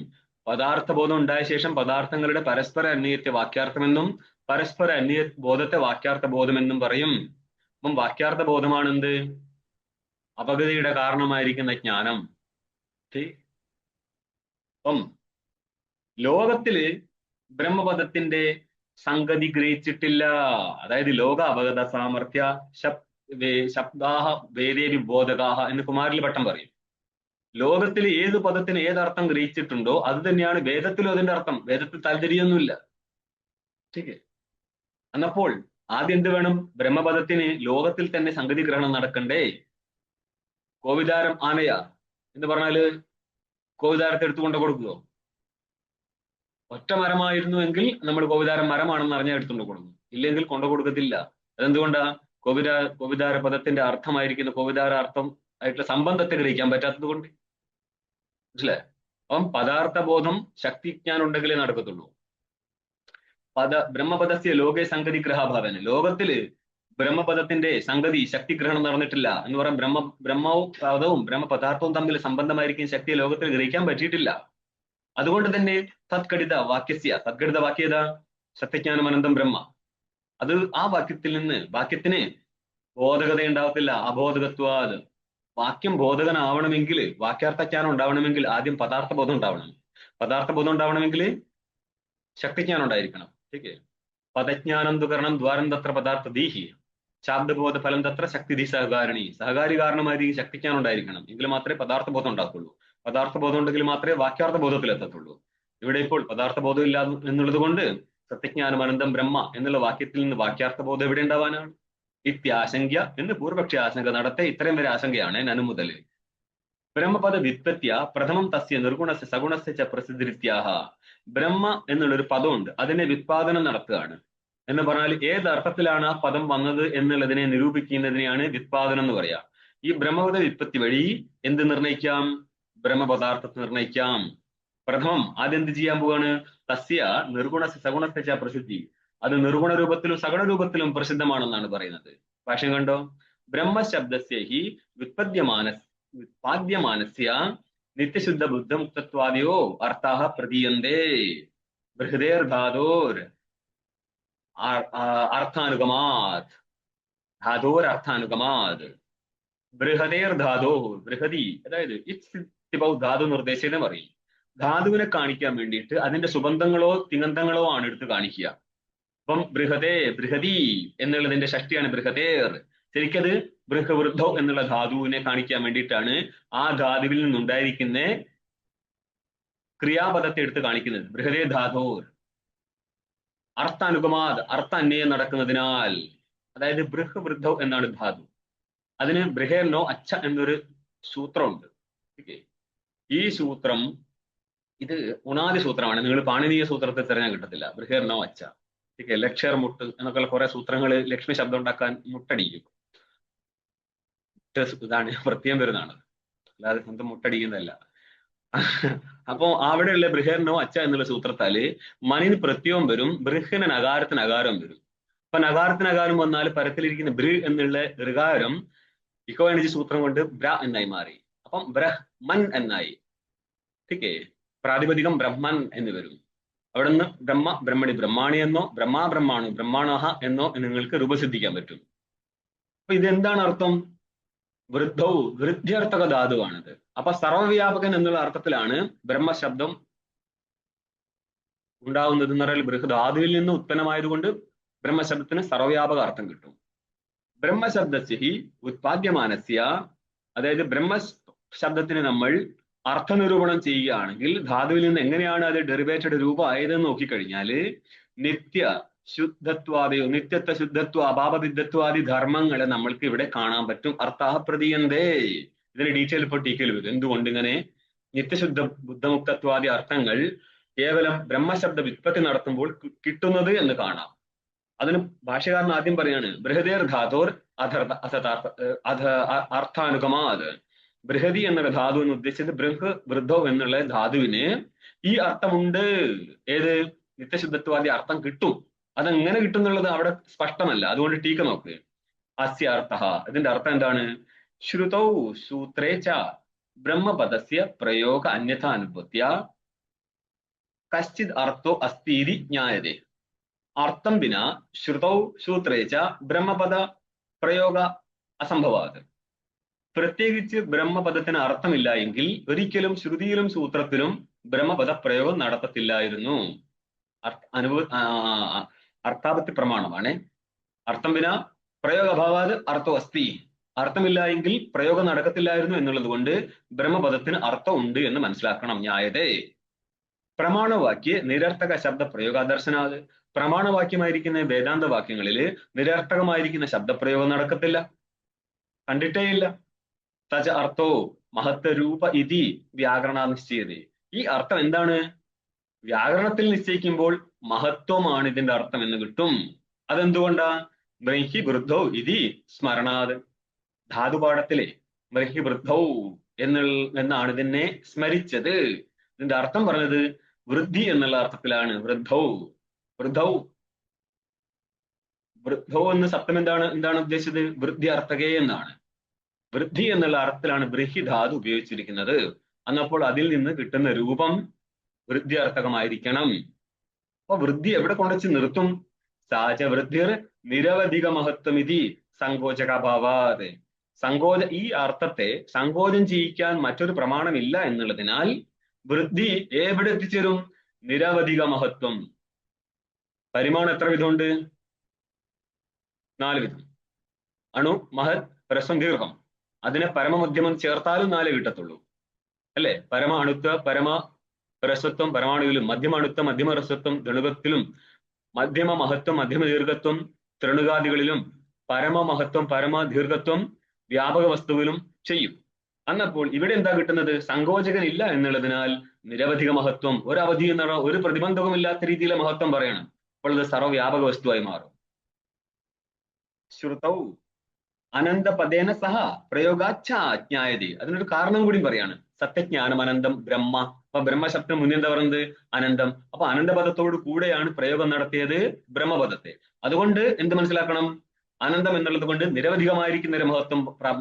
പദാർത്ഥബോധം ഉണ്ടായ ശേഷം പദാർത്ഥങ്ങളുടെ പരസ്പര അന്വയത്തെ വാക്യാർത്ഥമെന്നും പരസ്പര അന്വയ ബോധത്തെ വാക്യാർത്ഥ ബോധമെന്നും പറയും. അപ്പം വാക്യാർത്ഥ ബോധമാണ് എന്ത്? അപഗതിയുടെ കാരണമായിരിക്കുന്ന ജ്ഞാനം. അപ്പം ലോകത്തില് ബ്രഹ്മപദത്തിന്റെ സംഗതി ഗ്രഹിച്ചിട്ടില്ല. അതായത് ലോക അപഗത സാമർഥ്യ ശബ്ദാഹ വേദേവി ബോധകാഹ എന്ന് കുമാരിൽ ഭട്ടം പറയും. ലോകത്തിൽ ഏത് പദത്തിന് ഏതർത്ഥം ഗ്രഹിച്ചിട്ടുണ്ടോ അത് തന്നെയാണ് വേദത്തിലും അതിന്റെ അർത്ഥം. വേദത്തിൽ താല്പര്യമൊന്നുമില്ല. ശരി. എന്നപ്പോൾ ആദ്യം എന്ത് വേണം? ബ്രഹ്മപദത്തിന് ലോകത്തിൽ തന്നെ സംഗതി ഗ്രഹണം നടക്കണ്ടേ? കോവിദാരം ആനയാ എന്ന് പറഞ്ഞാല് കോവിദാരത്തെ എടുത്തുകൊണ്ട് കൊടുക്കുമോ? ഒറ്റ മരമായിരുന്നുവെങ്കിൽ നമ്മൾ കോവിദാരം മരമാണെന്ന് അറിഞ്ഞാൽ എടുത്തുകൊണ്ട് കൊടുക്കും. ഇല്ലെങ്കിൽ കൊണ്ടു കൊടുക്കത്തില്ല. അതെന്തുകൊണ്ടാ? കോവിദാര പദത്തിന്റെ അർത്ഥമായിരിക്കുന്ന കോവിദാര അർത്ഥം ആയിട്ടുള്ള സംബന്ധത്തെ ഗ്രഹിക്കാൻ പറ്റാത്തത് കൊണ്ട്. മനസ്സിലായോ? അപ്പം പദാർത്ഥ ബോധം ശക്തിജ്ഞാനം ഉണ്ടെങ്കിലേ നടക്കത്തുള്ളൂ. ബ്രഹ്മപദസ്യ ലോകേ സംഗതി ഗ്രഹാഭാവന്, ലോകത്തില് ബ്രഹ്മപദത്തിന്റെ സംഗതി ശക്തിഗ്രഹണം നടന്നിട്ടില്ല എന്ന് പറയാൻ ബ്രഹ്മവും പദവും ബ്രഹ്മപദാർത്ഥവും തമ്മിൽ സംബന്ധമായിരിക്കും ശക്തിയെ ലോകത്തിൽ ഗ്രഹിക്കാൻ പറ്റിയിട്ടില്ല. അതുകൊണ്ട് തന്നെ തത്കടിത വാക്യത സത്യജ്ഞാനമനന്തം ബ്രഹ്മ, അത് ആ വാക്യത്തിൽ നിന്ന് വാക്യത്തിന് ബോധകത ഉണ്ടാവത്തില്ല. അബോധകത്വാത് വാക്യം ബോധകനാവണമെങ്കിൽ, വാക്യാർത്ഥജ്ഞാനം ഉണ്ടാവണമെങ്കിൽ ആദ്യം പദാർത്ഥ ബോധം ഉണ്ടാവണം. പദാർത്ഥ ബോധം ഉണ്ടാവണമെങ്കിൽ ശക്തിജ്ഞാനം ഉണ്ടായിരിക്കണം. ठीक है. പദജ്ഞാനം തുകരണം ദ്വാരം തത്ര പദാർത്ഥ ദീഹി ശാബ്ദബോധ ഫലം തത്ര ശക്തി സഹകാരിണി. സഹകാരി കാരണമായിരിക്കും ശക്തിജ്ഞാനം ഉണ്ടായിരിക്കണം. എങ്കിൽ മാത്രമേ പദാർത്ഥ ബോധം ഉണ്ടാക്കുള്ളൂ. പദാർത്ഥ ബോധം ഉണ്ടെങ്കിൽ മാത്രമേ വാക്യാർത്ഥ ബോധത്തിൽ എത്തത്തുള്ളൂ. ഇവിടെ ഇപ്പോൾ പദാർത്ഥ ബോധം ഇല്ല എന്നുള്ളത് കൊണ്ട് സത്യജ്ഞാനം അനന്തം ബ്രഹ്മ എന്നുള്ള വാക്യത്തിൽ നിന്ന് വാക്യാർത്ഥ ബോധം എവിടെ ഉണ്ടാവാനാണ്? ഇത്യാശങ്ക എന്ന് പൂർവപക്ഷി ആശങ്ക നടത്തെ. ഇത്രയും വരെ ആശങ്കയാണ് നനു മുതൽ. ബ്രഹ്മപദ വ്യുത്പത്യ പ്രഥമം തസ്യ നിർഗുണസ്യ സഗുണസ്യ ച പ്രസിദ്ധിരിത്യാഹ. ബ്രഹ്മ എന്നുള്ളൊരു പദമുണ്ട്, അതിനെ വ്യുത്പാദനം നടത്തുകയാണ് എന്ന് പറഞ്ഞാൽ ഏത് അർത്ഥത്തിലാണ് ആ പദം വന്നത് എന്നുള്ളതിനെ നിരൂപിക്കുന്നതിനെയാണ് വ്യുത്പാദനം എന്ന് പറയാം. ഈ ബ്രഹ്മപദ വ്യുത്പത്തി വഴി എന്ത് നിർണയിക്കാം? ബ്രഹ്മപദാർത്ഥത്തെ നിർണയിക്കാം. പ്രഥമം ആദ്യം എന്ത് ചെയ്യാൻ പോവാണ്? തസ്യ നിർഗുണസ്യ സഗുണസ്യ ച പ്രസിദ്ധി, അത് നിർഗുണ രൂപത്തിലും സഗുണ രൂപത്തിലും പ്രസിദ്ധമാണെന്നാണ് പറയുന്നത്. ഭാഷ്യം കണ്ടോ? ബ്രഹ്മശബ്ദസ്യ ഹി വ്യുത്പാദ്യമാനസ്യ നിത്യശുദ്ധ ബുദ്ധമുക്തത്വാദിയോ അർത്ഥാഹ പ്രതീയന്തേ ബൃഹദേർധാതോർ അർത്ഥാനുഗമാത്. ധാതോരർത്ഥാനുഗമാത് ബൃഹദേർധാതോ. ബൃഹതി അതായത് ധാതു നിർദ്ദേശം പറയും. ധാതുവിനെ കാണിക്കാൻ വേണ്ടിയിട്ട് അതിന്റെ സുബന്ധങ്ങളോ തിങ്ങന്തങ്ങളോ ആണ് എടുത്ത് കാണിക്കുക. അപ്പം ബൃഹതി എന്നുള്ളതിന്റെ ഷഷ്ടിയാണ് ബൃഹദേർ. ശരിക്കത് ബൃഹവൃദ്ധോ എന്നുള്ള ധാതുവിനെ കാണിക്കാൻ വേണ്ടിയിട്ടാണ് ആ ധാതുവിൽ നിന്നുണ്ടായിരിക്കുന്ന ക്രിയാപദത്തെ എടുത്ത് കാണിക്കുന്നത്. ബൃഹദേ ധാതോർ അർത്ഥാനുഗമാത്, അർത്ഥ അന്വയം നടക്കുന്നതിനാൽ. അതായത് ബൃഹവൃദ്ധോ എന്നാണ് ധാതു. അതിന് ബൃഹേർനോ അച്ഛ എന്നൊരു സൂത്രമുണ്ട്. ഈ സൂത്രം ഇത് ഉണാദി സൂത്രമാണ്. നിങ്ങൾ പാണിനീയ സൂത്രത്തെ തിരഞ്ഞാൽ കിട്ടത്തില്ല. ബൃഹേർനോ അച്ഛ. ലക്ഷർ മുട്ട് എന്നൊക്കെയുള്ള കുറെ സൂത്രങ്ങൾ ലക്ഷ്മി ശബ്ദം ഉണ്ടാക്കാൻ മുട്ടടിക്കും. ഇതാണ് പ്രത്യേകം വരുന്നതാണ്, അല്ലാതെ സ്വന്തം മുട്ടടിക്കുന്നതല്ല. അപ്പോ അവിടെയുള്ള ബൃഹേർനോ അച്ഛ എന്നുള്ള സൂത്രത്താല് മനിന് പ്രത്യവും വരും, ബൃഹന് നഗാരത്തിന് അകാരം വരും. അപ്പൊ നഗാരത്തിന് അകാരം വന്നാൽ പരത്തിലിരിക്കുന്ന ബൃ എന്നുള്ള ഋകാരം ഇക്കോ എനർജി സൂത്രം കൊണ്ട് ബ്ര എന്നായി മാറി. അപ്പം ബ്രഹ്മൻ എന്നായി. ठीके. പ്രാതിപതികം ബ്രഹ്മൻ എന്ന് വരും. അവിടെ നിന്ന് ബ്രഹ്മ ബ്രഹ്മണി ബ്രഹ്മാണി എന്നോ ബ്രഹ്മാ ബ്രഹ്മാണു ബ്രഹ്മാണഹ എന്നോ നിങ്ങൾക്ക് രൂപസിദ്ധിക്കാൻ പറ്റും. അപ്പൊ ഇതെന്താണ് അർത്ഥം? വൃദ്ധൗ വൃദ്ധ്യർത്ഥക ധാതുവാണിത്. അപ്പൊ സർവവ്യാപകൻ എന്നുള്ള അർത്ഥത്തിലാണ് ബ്രഹ്മശബ്ദം ഉണ്ടാവുന്നത് എന്ന് പറഞ്ഞാൽ ബൃഹധാതുവിൽ നിന്ന് ഉത്പന്നമായതുകൊണ്ട് ബ്രഹ്മശബ്ദത്തിന് സർവ്വവ്യാപക അർത്ഥം കിട്ടും. ബ്രഹ്മശബ്ദസ്യ ഹി ഉത്പാദ്യമാനസ്യ, അതായത് ബ്രഹ്മശബ്ദത്തിന് നമ്മൾ അർത്ഥനിരൂപണം ചെയ്യുകയാണെങ്കിൽ ധാതുവിൽ നിന്ന് എങ്ങനെയാണ് അത് ഡെറിവേറ്റഡ് രൂപം ആയതെന്ന് നോക്കിക്കഴിഞ്ഞാല് നിത്യ ശുദ്ധത്വാദിയോ നിത്യത്വ ശുദ്ധത്വ അഭാവവിദ്ധത്വാദി ധർമ്മങ്ങളെ നമ്മൾക്ക് ഇവിടെ കാണാൻ പറ്റും. അർത്ഥാഹ പ്രതീയന്തേ. ഇതിന് ഡീറ്റെയിൽ ഇപ്പോൾ ടീക്കയിൽ വരും. എന്തുകൊണ്ട് ഇങ്ങനെ നിത്യശുദ്ധ ബുദ്ധമുക്തത്വാദി അർത്ഥങ്ങൾ കേവലം ബ്രഹ്മശബ്ദ വ്യുത്പത്തി നടത്തുമ്പോൾ കിട്ടുന്നത് എന്ന് കാണാം. അതിന് ഭാഷകാരൻ ആദ്യം പറയാണ് ബൃഹദേർ ധാതോർ അർത്ഥാനുഗമാത്. ബൃഹതി എന്നുള്ള ധാതു എന്ന് ഉദ്ദേശിച്ചത് വൃദ്ധോ എന്നുള്ള ധാതുവിന് ഈ അർത്ഥമുണ്ട്. ഏത്? നിത്യശുദ്ധത്വാദി അർത്ഥം കിട്ടും. അതെങ്ങനെ കിട്ടും എന്നുള്ളത് അവിടെ സ്പഷ്ടമല്ല. അതുകൊണ്ട് ടീക്ക നോക്ക്. അസ്യ അർത്ഥ, ഇതിന്റെ അർത്ഥം എന്താണ്? ശ്രുതൗ സൂത്രേ ച ബ്രഹ്മപദസ്യ പ്രയോഗ അന്യഥാനുഭൂത്യ കശ്ചിത് അർത്ഥോ അസ്തീതി ജ്ഞായതേ. അർത്ഥം വിനാ ശ്രുതൗ സൂത്രേ ച ബ്രഹ്മപദ പ്രയോഗ അസംഭവാത്. പ്രത്യേകിച്ച് ബ്രഹ്മപദത്തിന് അർത്ഥമില്ല എങ്കിൽ ഒരിക്കലും ശ്രുതിയിലും സൂത്രത്തിലും ബ്രഹ്മപദ പ്രയോഗം നടത്തത്തില്ലായിരുന്നു. അർത്ഥാപത്തി പ്രമാണമാണ്. അർത്ഥം വിനാ പ്രയോഗഭാവാത് അർത്ഥോ അസ്തി. അർത്ഥമില്ല എങ്കിൽ പ്രയോഗം നടക്കത്തില്ലായിരുന്നു എന്നുള്ളത് കൊണ്ട് ബ്രഹ്മപദത്തിന് അർത്ഥം ഉണ്ട് എന്ന് മനസ്സിലാക്കണം. ന്യായതേ പ്രമാണവാക്യ നിരർത്ഥക ശബ്ദ പ്രയോഗാദർശനാത്. പ്രമാണവാക്യമായിരിക്കുന്ന വേദാന്ത വാക്യങ്ങളിൽ നിരർത്ഥകമായിരിക്കുന്ന ശബ്ദപ്രയോഗം നടക്കത്തില്ല, കണ്ടിട്ടേയില്ല. തച അർത്ഥോ മഹത്വരൂപ ഇതി വ്യാകരണ നിശ്ചയതേ. ഈ അർത്ഥം എന്താണ്? വ്യാകരണത്തിൽ നിശ്ചയിക്കുമ്പോൾ മഹത്വമാണ് ഇതിന്റെ അർത്ഥം എന്ന് കിട്ടും. അതെന്തുകൊണ്ടാ? ബ്രഹ്മി വൃദ്ധൗ ഇതി സ്മരണാത്. ധാതുപാഠത്തിലെ ബ്രഹ്മി വൃദ്ധൗ എന്നാണ് ഇതിനെ സ്മരിച്ചത്. ഇതിന്റെ അർത്ഥം പറഞ്ഞത് വൃദ്ധി എന്നുള്ള അർത്ഥത്തിലാണ്. വൃദ്ധൗ വൃദ്ധൗ വൃദ്ധൗ എന്ന് സപ്തം എന്താണ് ഉദ്ദേശിച്ചത്? വൃദ്ധി അർത്ഥകേ എന്നാണ്. വൃദ്ധി എന്നുള്ള അർത്ഥത്തിലാണ് ബ്രഹ്മി ധാതു ഉപയോഗിച്ചിരിക്കുന്നത്. എന്നപ്പോൾ അതിൽ നിന്ന് കിട്ടുന്ന രൂപം വൃദ്ധി അർത്ഥകമായിരിക്കണം. അപ്പൊ വൃദ്ധി എവിടെ കൊണ്ടുവച്ച് നിർത്തും? സാച വൃദ്ധിർ നിരവധിക മഹത്വമിതി സങ്കോചകാഭാവാത്. ഈ അർത്ഥത്തെ സങ്കോചം ചെയ്യിക്കാൻ മറ്റൊരു പ്രമാണമില്ല എന്നുള്ളതിനാൽ വൃദ്ധി എവിടെ എത്തിച്ചേരും? നിരവധിക മഹത്വം. പരിമാണം എത്ര വിധമുണ്ട്? 4 വിധം. അണു, മഹത്, ഹ്രസ്വം, ദീർഘം. അതിനെ പരമമധ്യമം ചേർത്താലും 4 കിട്ടത്തുള്ളൂ അല്ലെ? പരമ അണുത്വ, പരമ ഹ്രസ്വത്വം പരമാണുവിലും, മധ്യമ അണുത്വം മധ്യമ ഹ്രസ്വത്വം ദണുകത്തിലും, മധ്യമ മഹത്വം മധ്യമ ദീർഘത്വം തൃണുകാദികളിലും, പരമ മഹത്വം പരമ ദീർഘത്വം വ്യാപക വസ്തുവിലും ചെയ്യും. അന്നപ്പോൾ ഇവിടെ എന്താ കിട്ടുന്നത്? സങ്കോചകൻ ഇല്ല എന്നുള്ളതിനാൽ നിരവധിക മഹത്വം, ഒരു അവധി എന്ന് പറഞ്ഞാൽ ഒരു പ്രതിബന്ധവും ഇല്ലാത്ത രീതിയിലെ മഹത്വം പറയണം. അപ്പോൾ ഇത് സർവ്വവ്യാപക വസ്തുവായി മാറും. ശ്രുതൗ അനന്തപദേന സഹ പ്രയോഗാച്ഛാജ്ഞായതി. അതിനൊരു കാരണം കൂടി പറയാണ്. സത്യജ്ഞാനം അനന്തം ബ്രഹ്മ. അപ്പൊ ബ്രഹ്മശബ്ദം മുന്നേ എന്താ പറയുന്നത്? അനന്തം. അപ്പൊ അനന്തപദത്തോട് കൂടെയാണ് പ്രയോഗം നടത്തിയത് ബ്രഹ്മപദത്തെ. അതുകൊണ്ട് എന്ത് മനസ്സിലാക്കണം? അനന്തം എന്നുള്ളത് കൊണ്ട് നിരവധികമായിരിക്കുന്ന ഒരു മഹത്വം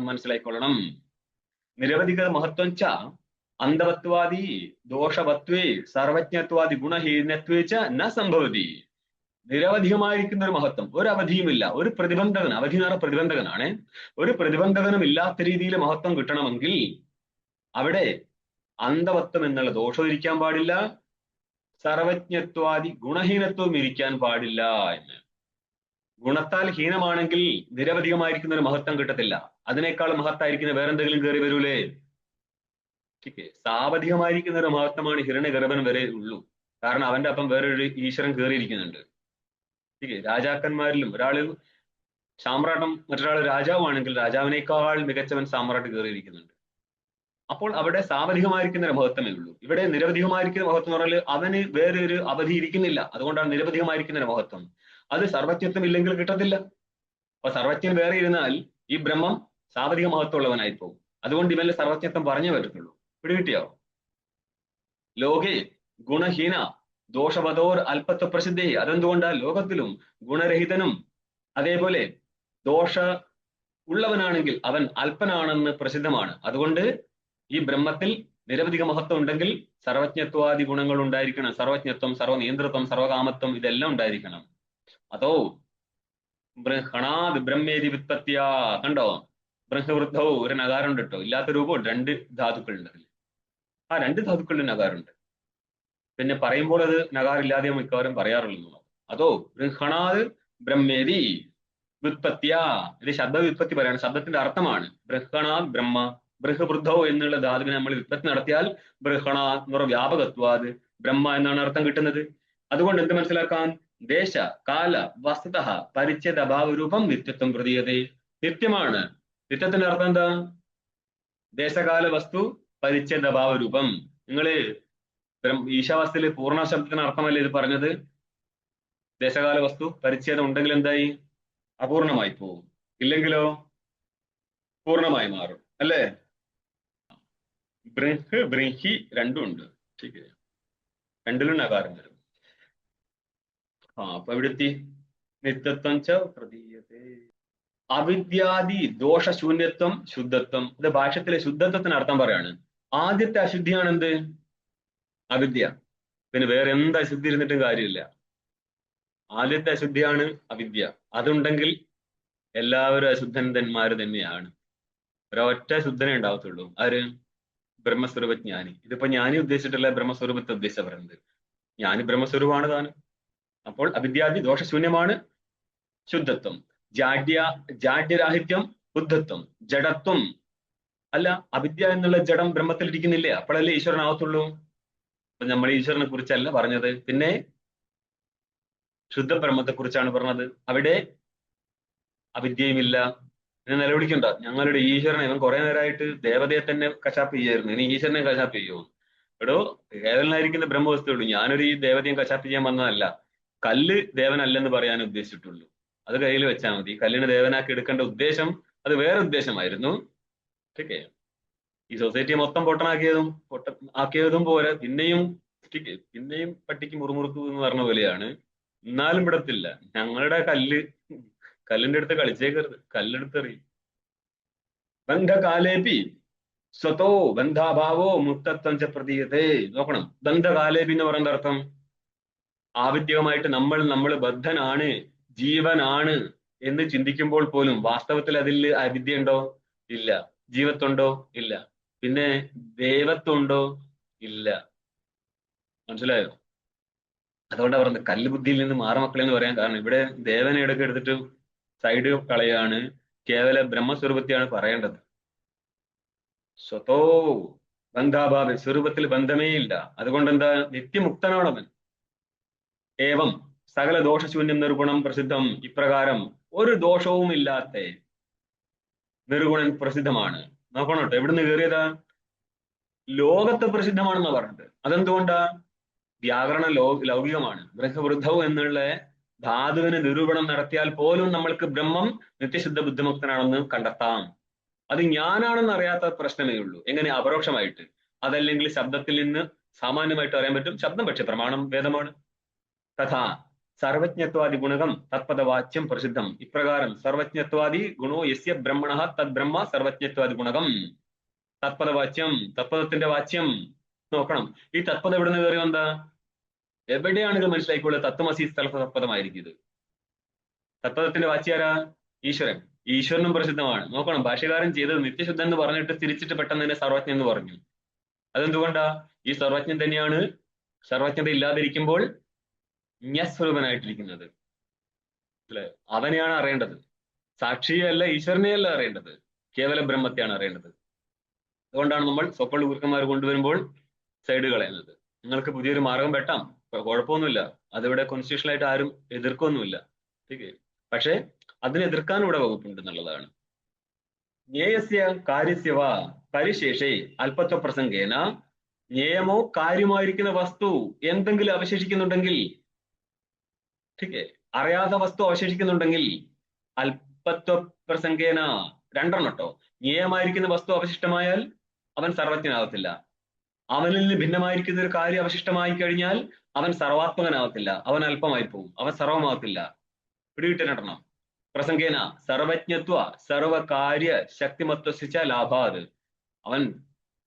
മനസ്സിലായിക്കൊള്ളണം. നിരവധിക മഹത്വം ച അന്ധവത്വാദി ദോഷവത്വേ സർവജ്ഞത്വാദി ഗുണഹീനത്വേ ച ന സംഭവതി. നിരവധികമായിരിക്കുന്ന ഒരു മഹത്വം, ഒരു അവധിയുമില്ല. ഒരു പ്രതിബന്ധകൻ, അവധി എന്ന് പറഞ്ഞ പ്രതിബന്ധകനാണ്. ഒരു പ്രതിബന്ധകനും ഇല്ലാത്ത രീതിയിൽ മഹത്വം കിട്ടണമെങ്കിൽ അവിടെ അന്ധവത്വം എന്നുള്ള ദോഷം ഇരിക്കാൻ പാടില്ല, സർവജ്ഞത്വാദി ഗുണഹീനത്വം ഇരിക്കാൻ പാടില്ല എന്ന്. ഗുണത്താൽ ഹീനമാണെങ്കിൽ നിരവധികമായിരിക്കുന്ന ഒരു മഹത്വം കിട്ടത്തില്ല. അതിനേക്കാൾ മഹത്തായിരിക്കുന്ന വേറെന്തെങ്കിലും കയറി വരൂലേ? സാവധികമായിരിക്കുന്ന ഒരു മഹത്വമാണ് ഹിരണ്യഗർഭൻ വരെ ഉള്ളൂ. കാരണം അവന്റെ അപ്പം വേറൊരു ഈശ്വരൻ കയറിയിരിക്കുന്നുണ്ട്. രാജാക്കന്മാരിലും ഒരാള് സാമ്രാട്ടും മറ്റൊരാൾ രാജാവാണെങ്കിൽ രാജാവിനേക്കാൾ മികച്ചവൻ സാമ്രാട്ട് കയറിയിരിക്കുന്നുണ്ട്. അപ്പോൾ അവിടെ സാവധികമായിരിക്കുന്ന ഒരു മഹത്വമേ ഉള്ളൂ. ഇവിടെ നിരവധികമായിരിക്കുന്ന മഹത്വം എന്ന് പറഞ്ഞാൽ അവന് വേറൊരു അവധി ഇരിക്കുന്നില്ല. അതുകൊണ്ടാണ് നിരവധികമായിരിക്കുന്ന ഒരു മഹത്വം. അത് സർവജ്ഞത്വം ഇല്ലെങ്കിൽ കിട്ടത്തില്ല. അപ്പൊ സർവജ്ഞൻ വേറെ ഇരുന്നാൽ ഈ ബ്രഹ്മം സാവധിക മഹത്വമുള്ളവനായി പോകും. അതുകൊണ്ട് ഇവന്റെ സർവജ്ഞത്വം പറഞ്ഞേ പറ്റത്തുള്ളൂ. പിടികിട്ടിയോ? ലോകേ ഗുണഹീന ദോഷവതോർ അല്പത്വ പ്രസിദ്ധി. അതെന്തുകൊണ്ടാ? ലോകത്തിലും ഗുണരഹിതനും അതേപോലെ ദോഷ ഉള്ളവനാണെങ്കിൽ അവൻ അല്പനാണെന്ന് പ്രസിദ്ധമാണ്. അതുകൊണ്ട് ഈ ബ്രഹ്മത്തിൽ നിരവധിക മഹത്വം ഉണ്ടെങ്കിൽ സർവജ്ഞത്വാദി ഗുണങ്ങൾ ഉണ്ടായിരിക്കണം. സർവജ്ഞത്വം, സർവനിയന്ത്രത്വം, സർവകാമത്വം ഇതെല്ലാം ഉണ്ടായിരിക്കണം. അതോ ബ്രഹ്മണാദ് ബ്രഹ്മേരി വ്യുത്പത്തിയ. കണ്ടോ? ബ്രഹ്മവൃദ്ധവും ഒരു നഗാരുണ്ട് കേട്ടോ. ഇല്ലാത്ത രൂപവും 2 ധാതുക്കളുണ്ട് അതിൽ. ആ 2 ധാതുക്കളിൽ നഗാരുണ്ട്. പിന്നെ പറയുമ്പോൾ അത് നഗാറില്ലാതെ മിക്കവാറും പറയാറുള്ളൂ. അതോ ബ്രഹ്മണാദ് ബ്രഹ്മേരി വ്യുത്പത്തിയ. ഇത് ശബ്ദ വ്യുത്പത്തി പറയാണ്. ശബ്ദത്തിന്റെ അർത്ഥമാണ് ബ്രഹ്മണാദ് ബ്രഹ്മ. ബൃഹവൃദ്ധോ എന്നുള്ള ധാതുവിനെ നമ്മൾ വ്യുത്പത്തി നടത്തിയാൽ ബ്രഹ്മണ എന്ന് പറഞ്ഞ വ്യാപകത്വാത് ബ്രഹ്മ എന്നാണ് അർത്ഥം കിട്ടുന്നത്. അതുകൊണ്ട് എന്ത് മനസ്സിലാക്കാൻ? ദേശ കാല വസ്തുത പരിച്ഛേദ അഭാവരൂപം നിത്യത്വം പ്രതീയതേ. നിത്യമാണ്. നിത്യത്തിന്റെ അർത്ഥം എന്താ? ദേശകാല വസ്തു പരിച്ഛേദ അഭാവരൂപം. നിങ്ങള് ഈശാവാസ്യത്തില് പൂർണ്ണ ശബ്ദത്തിന് അർത്ഥമല്ലേ ഇത് പറഞ്ഞത്? ദേശകാല വസ്തു പരിച്ഛേദം ഉണ്ടെങ്കിൽ എന്തായി? അപൂർണമായി പോകും. ഇല്ലെങ്കിലോ പൂർണ്ണമായി മാറും അല്ലേ? ബ്രഹ്മ ബ്രഹ്മി രണ്ടും ഉണ്ട്. ശരി, 2ലും നകാരം വരും. അപ്പൊ എവിടെത്തി? നിത്യത്വം ച പ്രതീയതേ. അവിദ്യാദി ദോഷശൂന്യത്വം ശുദ്ധത്വം. ഇത് ഭാഷ്യത്തിലെ ശുദ്ധത്വത്തിന് അർത്ഥം പറയാണ്. ആദ്യത്തെ അശുദ്ധിയാണ് എന്ത്? അവിദ്യ. പിന്നെ വേറെ എന്ത് അശുദ്ധി ഇരുന്നിട്ടും കാര്യമില്ല. ആദ്യത്തെ അശുദ്ധിയാണ് അവിദ്യ. അതുണ്ടെങ്കിൽ എല്ലാവരും അശുദ്ധന്മാര് തന്നെയാണ്. ഒരൊറ്റ ശുദ്ധനെ ഉണ്ടാവത്തുള്ളൂ. ആര്? ബ്രഹ്മസ്വരൂപജ്ഞാനി. ഇതിപ്പോ ജ്ഞാനി ഉദ്ദേശിച്ചിട്ടല്ല, ബ്രഹ്മസ്വരൂപത്തെ ഉദ്ദേശിച്ച പറയുന്നത്. ജ്ഞാനി ബ്രഹ്മസ്വരൂപമാണ് താനും. അപ്പോൾ അവിദ്യാദി ദോഷശൂന്യമാണ് ശുദ്ധത്വം. ജാഡ്യരാഹിത്യം ബുദ്ധത്വം. ജഡത്വം അല്ല, അവിദ്യ എന്നുള്ള ജഡം ബ്രഹ്മത്തിൽ ഇരിക്കുന്നില്ലേ, അപ്പോഴല്ലേ ഈശ്വരനാവത്തുള്ളൂ. അപ്പൊ നമ്മൾ ഈശ്വരനെ കുറിച്ചല്ല പറഞ്ഞത്, പിന്നെ ശുദ്ധ ബ്രഹ്മത്തെ കുറിച്ചാണ് പറഞ്ഞത്. അവിടെ അവിദ്യയുമില്ല. ഇനി നിലവിളിക്കണ്ട, ഞങ്ങളുടെ ഈശ്വരനെ, ഇവൻ കുറെ നേരമായിട്ട് ദേവതയെ തന്നെ കശാപ്പ് ചെയ്യായിരുന്നു, ഇനി ഈശ്വരനെ കശാപ്പ് ചെയ്യുമോ? എടോ, കേവലനായിരിക്കുന്ന ബ്രഹ്മവസ്തുള്ളൂ. ഞാനൊരു ഈ ദേവതയും കശാപ്പ് ചെയ്യാൻ വന്നതല്ല. കല്ല് ദേവനല്ലെന്ന് പറയാൻ ഉദ്ദേശിച്ചിട്ടുള്ളൂ. അത് കയ്യിൽ വെച്ചാൽ മതി. കല്ലിനെ ദേവനാക്കി എടുക്കേണ്ട ഉദ്ദേശം അത് വേറെ ഉദ്ദേശമായിരുന്നു. ഓക്കെ, ഈ സൊസൈറ്റിയെ മൊത്തം ആക്കിയതും പോരെ, പിന്നെയും പട്ടിക്ക് മുറുമുറുക്കു എന്ന് പറഞ്ഞ പോലെയാണ്. എന്നാലും വിടത്തില്ല. ഞങ്ങളുടെ കല്ലിന്റെ അടുത്ത് കളിച്ചേക്കരുത്, കല്ലെടുത്തെറിയും. ബന്ധകാലേപി സ്വതോ ബന്ധാഭാവോ മുക്തത്വം ച പ്രതീയത്തെ. നോക്കണം, ബന്ധകാലേപി എന്ന് പറയുന്ന അർത്ഥം ആവിദ്യവുമായിട്ട് നമ്മൾ ബദ്ധനാണ്, ജീവനാണ് എന്ന് ചിന്തിക്കുമ്പോൾ പോലും വാസ്തവത്തിൽ അതിൽ അവിദ്യ ഉണ്ടോ? ഇല്ല. ജീവത്വമുണ്ടോ? ഇല്ല. പിന്നെ ദേവത്വമുണ്ടോ? ഇല്ല. മനസ്സിലായോ? അതുകൊണ്ടാണ് പറഞ്ഞത് കല്ല് ബുദ്ധിയിൽ നിന്ന് മാറ മക്കളെ എന്ന് പറയാൻ കാരണം. ഇവിടെ ദേവനെ എടുത്തിട്ട് സൈഡ് കളയാണ്. കേവല ബ്രഹ്മസ്വരൂപത്തെയാണ് പറയേണ്ടത്. സ്വതോ ബന്ധാഭാവ, സ്വരൂപത്തിൽ ബന്ധമേ ഇല്ല. അതുകൊണ്ട് എന്താ? നിത്യമുക്തനാണവൻ. ഏവം സകല ദോഷശൂന്യം നിർഗുണം പ്രസിദ്ധം. ഇപ്രകാരം ഒരു ദോഷവും ഇല്ലാത്ത നിർഗുണൻ പ്രസിദ്ധമാണ്. നോക്കണം കേട്ടോ, എവിടുന്ന് കയറിയതാ? ലോകത്ത് പ്രസിദ്ധമാണെന്ന് പറഞ്ഞിട്ട്. അതെന്തുകൊണ്ടാ? വ്യാകരണം ലൗകികമാണ്. ബൃഹവൃദ്ധവും എന്നുള്ള ധാതുവിന് നിരൂപണം നടത്തിയാൽ പോലും നമ്മൾക്ക് ബ്രഹ്മം നിത്യശുദ്ധ ബുദ്ധിമുക്തനാണെന്ന് കണ്ടെത്താം. അത് ഞാനാണെന്ന് അറിയാത്ത പ്രശ്നമേ ഉള്ളൂ. എങ്ങനെ? അപരോക്ഷമായിട്ട്. അതല്ലെങ്കിൽ ശബ്ദത്തിൽ നിന്ന് സാമാന്യമായിട്ട് അറിയാൻ പറ്റും. ശബ്ദം പക്ഷെ പ്രമാണം വേദമാണ്. തഥാ സർവജ്ഞത്വാദി ഗുണകം തത്പദവാച്യം പ്രസിദ്ധം. ഇപ്രകാരം സർവജ്ഞത്വാദി ഗുണോ യസ്യ ബ്രഹ്മണ തദ് ബ്രഹ്മ സർവജ്ഞത്വാദി ഗുണകം. തത്പദവാച്യം, തത്പദത്തിന്റെ വാച്യം. നോക്കണം, ഈ തത്പദം എവിടെ നിന്ന് കയറി വന്നാ? എവിടെയാണെങ്കിലും മനസ്സിലാക്കിക്കൊള്ളുക, തത്വമസി സ്ഥലത്ത് തത്പദമായിരിക്കും ഇത്. തത്പദത്തിന്റെ വാച്യാരാ? ഈശ്വരൻ. ഈശ്വരനും പ്രസിദ്ധമാണ്. നോക്കണം, ഭാഷ്യകാരൻ ചെയ്തത് നിത്യശുദ്ധൻ എന്ന് പറഞ്ഞിട്ട് തിരിച്ചിട്ട് പെട്ടെന്ന് തന്നെ സർവജ്ഞൻ എന്ന് പറഞ്ഞു. അതെന്തുകൊണ്ടാ? ഈ സർവജ്ഞൻ തന്നെയാണ് സർവജ്ഞത ഇല്ലാതിരിക്കുമ്പോൾ ജ്ഞസ്വരൂപനായിട്ടിരിക്കുന്നത്. അവനെയാണ് അറിയേണ്ടത്. സാക്ഷിയല്ല, ഈശ്വരനെയല്ല അറിയേണ്ടത്, കേവല ബ്രഹ്മത്തെയാണ് അറിയേണ്ടത്. അതുകൊണ്ടാണ് നമ്മൾ സ്വപ്പൾ ഗുരുക്കന്മാർ കൊണ്ടുവരുമ്പോൾ സൈഡ് കളയുന്നത്. നിങ്ങൾക്ക് പുതിയൊരു മാർഗം വെട്ടാം, കുഴപ്പമൊന്നുമില്ല. അതിവിടെ കോൺസ്റ്റിറ്റ്യൂഷണലായിട്ട് ആരും എതിർക്കൊന്നുമില്ല. ഓക്കെ, പക്ഷെ അതിനെ എതിർക്കാൻ ഇവിടെ വകുപ്പുണ്ട് എന്നുള്ളതാണ്. ജ്ഞേയസ്യ കാര്യസ്യവ പരിശേഷേ അല്പത്വ പ്രസംഗേന. ജ്ഞേയമോ കാര്യമായിരിക്കുന്ന വസ്തു എന്തെങ്കിലും അവശേഷിക്കുന്നുണ്ടെങ്കിൽ, ठीक है, അറിയാത്ത വസ്തു അവശേഷിക്കുന്നുണ്ടെങ്കിൽ അല്പത്വ പ്രസംഗേന, രണ്ടെണ്ണം കേട്ടോ. ജ്ഞേയമായിരിക്കുന്ന വസ്തു അവശിഷ്ടമായാൽ അവൻ സർവജ്ഞനാകത്തില്ല. അവനിൽ നിന്ന് ഭിന്നമായിരിക്കുന്ന ഒരു കാര്യം അവശിഷ്ടമായി കഴിഞ്ഞാൽ അവൻ സർവാത്മകനാകത്തില്ല, അവൻ അല്പമായി പോകും, അവൻ സർവമാകത്തില്ല. പിടികിട്ടണം. പ്രസംഗേന സർവജ്ഞത്വ സർവകാര്യ ശക്തിമത്വസിച്ച ലാഭാത്. അവൻ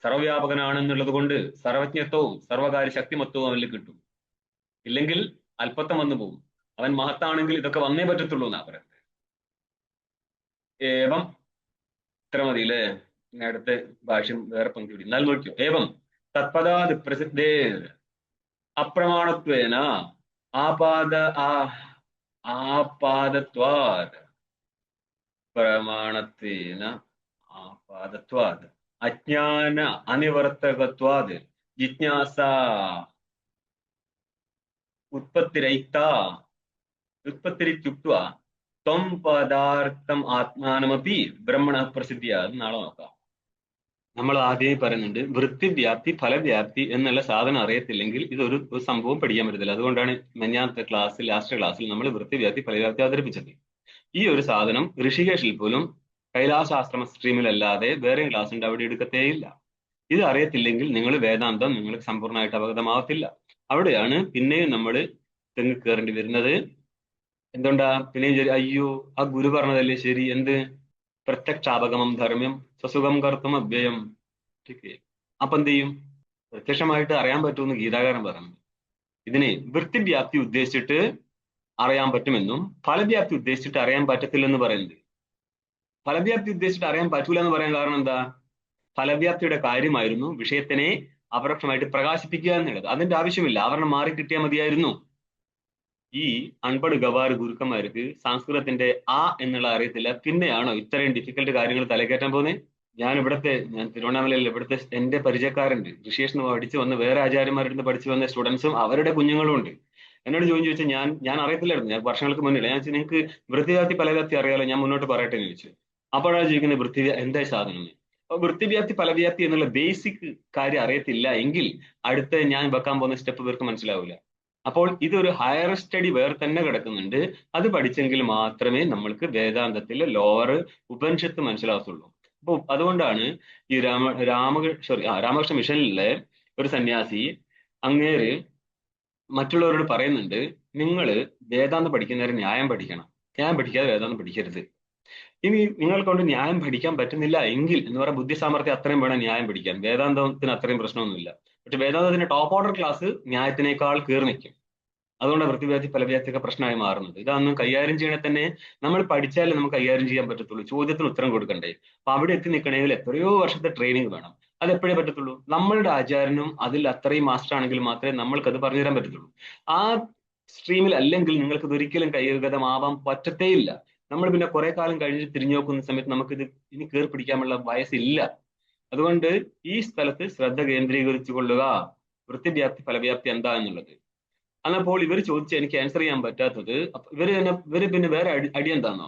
സർവവ്യാപകനാണെന്നുള്ളത് കൊണ്ട് സർവജ്ഞത്വവും സർവകാര്യ ശക്തിമത്വവും അവനിൽ കിട്ടും. ഇല്ലെങ്കിൽ അല്പത്വം വന്നു പോകും. അവൻ മഹത്താണെങ്കിൽ ഇതൊക്കെ വന്നേ പറ്റത്തുള്ളൂ എന്നാ പറയുന്നത്. ഏവം, ഇത്ര മതി അല്ലേ? ഇനി അടുത്ത ഭാഷ്യം വേറെ പങ്ക്തി കൂടി. എന്നാൽ നോക്കിയോ. ഏവം തത്പദാത് പ്രസിദ്ധേ അപ്രമാണത്വേന ആപാദത്വാത് പ്രമാണത്വേന ആപാദത്വാത് അജ്ഞാന അനിവർത്തകത്വാത് ജിജ്ഞാസ ഉത്പത്തിരിത്യുക്ത ത്വം പദാർത്ഥം ആത്മാനമപി ബ്രഹ്മണ പ്രസിദ്ധിയ. നാളെ നോക്കാം. നമ്മൾ ആദ്യമേ പറയുന്നുണ്ട്, വൃത്തിവ്യാപ്തി ഫലവ്യാപ്തി എന്നുള്ള സാധനം അറിയത്തില്ലെങ്കിൽ ഇതൊരു സംഭവം പഠിക്കാൻ പറ്റത്തില്ല. അതുകൊണ്ടാണ് മെഞ്ഞാമത്തെ ക്ലാസ്സിൽ, ലാസ്റ്റ് ക്ലാസ്സിൽ നമ്മൾ വൃത്തിവ്യാപ്തി ഫലവ്യാപ്തി അവതരിപ്പിച്ചത്. ഈ ഒരു സാധനം ഋഷികേശിൽ പോലും കൈലാസാശ്രമ സ്ട്രീമിലല്ലാതെ വേറെ ക്ലാസ് ഉണ്ട്, അവിടെ എടുക്കത്തേയില്ല. ഇത് അറിയത്തില്ലെങ്കിൽ നിങ്ങൾ വേദാന്തം നിങ്ങൾക്ക് സമ്പൂർണ്ണമായിട്ട് അവഗതമാകത്തില്ല. അവിടെയാണ് പിന്നെയും നമ്മൾ തെങ്ങ് കയറേണ്ടി വരുന്നത്. എന്തുകൊണ്ടാ? പിന്നെയും അയ്യോ, ആ ഗുരു പറഞ്ഞതല്ലേ ശരി, എന്ത് പ്രത്യക്ഷാപഗമം ധർമ്മ്യം സ്വസുഖം കർത്തും അവ്യയം. അപ്പൊ എന്ത് ചെയ്യും? പ്രത്യക്ഷമായിട്ട് അറിയാൻ പറ്റുമെന്ന് ഗീതാകാരൻ പറഞ്ഞു. ഇതിനെ വൃത്തിവ്യാപ്തി ഉദ്ദേശിച്ചിട്ട് അറിയാൻ പറ്റുമെന്നും ഫലവ്യാപ്തി ഉദ്ദേശിച്ചിട്ട് അറിയാൻ പറ്റത്തില്ലെന്ന് പറയുന്നത്. ഫലവ്യാപ്തി ഉദ്ദേശിച്ചിട്ട് അറിയാൻ പറ്റൂല എന്ന് പറയാൻ കാരണം എന്താ? ഫലവ്യാപ്തിയുടെ കാര്യമായിരുന്നു വിഷയത്തിനെ അപരോക്ഷമായിട്ട് പ്രകാശിപ്പിക്കുക എന്നുള്ളത്. അതിന്റെ ആവശ്യമില്ല, ആവരണം മാറി കിട്ടിയാൽ മതിയായിരുന്നു. ഈ അൺപട് ഗവാർ ഗുരുക്കന്മാർക്ക് സംസ്കൃതത്തിന്റെ ആ എന്നുള്ള അറിയത്തില്ല, പിന്നെയാണോ ഇത്രയും ഡിഫിക്കൽട്ട് കാര്യങ്ങൾ തലകേറ്റാൻ പോകുന്നത്? ഞാൻ തിരുവണ്ണാമലയിൽ ഇവിടുത്തെ എന്റെ പരിചയക്കാരുണ്ട്, ഋഷിയേഷ് എന്ന് പഠിച്ചു വന്ന് വേറെ ആചാര്യന്മാരുടെ അടുത്ത് പഠിച്ചു വന്ന സ്റ്റുഡൻസും അവരുടെ കുഞ്ഞുങ്ങളും ഉണ്ട്. എന്നോട് ചോദിച്ചാൽ ഞാൻ അറിയത്തില്ലായിരുന്നു, ഞാൻ വർഷങ്ങൾക്ക് മുന്നിൽ ഞാൻ നിങ്ങൾക്ക് വൃത്തിവ്യാപ്തി ഫലവ്യാപ്തി അറിയാലോ, ഞാൻ മുന്നോട്ട് പറയട്ടെ എന്ന് ചോദിച്ചു. അപ്പോഴാണ് ചോദിക്കുന്നത് എന്താ സാധനം. അപ്പൊ വൃത്തിവ്യാപ്തി ഫലവ്യാപ്തി എന്നുള്ള ബേസിക് കാര്യം അറിയത്തില്ല എങ്കിൽ അടുത്ത ഞാൻ വെക്കാൻ പോകുന്ന സ്റ്റെപ്പ് ഇവർക്ക് മനസ്സിലാവില്ല. അപ്പോൾ ഇതൊരു ഹയർ സ്റ്റഡി വേറെ തന്നെ കിടക്കുന്നുണ്ട്. അത് പഠിച്ചെങ്കിൽ മാത്രമേ നമ്മൾക്ക് വേദാന്തത്തിലെ ലോവർ ഉപനിഷത്ത് മനസ്സിലാകത്തുള്ളൂ. അപ്പൊ അതുകൊണ്ടാണ് ഈ രാമകൃഷ്ണ മിഷനിലെ ഒരു സന്യാസി അങ്ങേര് മറ്റുള്ളവരോട് പറയുന്നുണ്ട്, നിങ്ങൾ വേദാന്തം പഠിക്കുന്നവരെ ന്യായം പഠിക്കണം, ന്യായം പഠിക്കാതെ വേദാന്തം പഠിക്കരുത്. ഇനി നിങ്ങൾ കൊണ്ട് ന്യായം പഠിക്കാൻ പറ്റുന്നില്ല എങ്കിൽ എന്ന് പറയാൻ ബുദ്ധി സാമർത്ഥ്യം അത്രയും വേണം ന്യായം പഠിക്കാൻ. വേദാന്തത്തിന് അത്രയും പ്രശ്നമൊന്നുമില്ല. പക്ഷെ വേദാന്തത്തിന്റെ ടോപ്പ് ഓർഡർ ക്ലാസ് ന്യായത്തിനേക്കാൾ കീറി നിൽക്കും. അതുകൊണ്ടാണ് വൃത്തിവ്യാപ്തി ഫലവ്യാപ്തി ഒക്കെ പ്രശ്നമായി മാറുന്നത്. ഇതൊന്നും കൈകാര്യം ചെയ്യണേ തന്നെ നമ്മൾ പഠിച്ചാലേ നമുക്ക് കൈകാര്യം ചെയ്യാൻ പറ്റത്തുള്ളൂ. ചോദ്യത്തിന് ഉത്തരം കൊടുക്കണ്ടേ? അപ്പൊ അവിടെ എത്തി നിൽക്കണമെങ്കിൽ എത്രയോ വർഷത്തെ ട്രെയിനിങ് വേണം. അത് എപ്പോഴേ പറ്റത്തുള്ളൂ? നമ്മളുടെ ആചാര്യനും അതിൽ അത്രയും മാസ്റ്റർ ആണെങ്കിൽ മാത്രമേ നമ്മൾക്ക് അത് പറഞ്ഞു തരാൻ പറ്റത്തുള്ളൂ. ആ സ്ട്രീമിൽ അല്ലെങ്കിൽ നിങ്ങൾക്ക് ഇത് ഒരിക്കലും കൈഗതമാവാൻ പറ്റത്തേയില്ല. നമ്മൾ പിന്നെ കുറെ കാലം കഴിഞ്ഞ് തിരിഞ്ഞു നോക്കുന്ന സമയത്ത് നമുക്കിത് ഇനി കയറി പിടിക്കാനുള്ള വയസ്സില്ല. അതുകൊണ്ട് ഈ സ്ഥലത്ത് ശ്രദ്ധ കേന്ദ്രീകരിച്ചു കൊള്ളുക, വൃത്തിവ്യാപ്തി ഫലവ്യാപ്തി എന്താ എന്നുള്ളത്. അന്നപ്പോൾ ഇവർ ചോദിച്ച എനിക്ക് ആൻസർ ചെയ്യാൻ പറ്റാത്തത്, ഇവര് പിന്നെ വേറെ അടി എന്താന്നോ,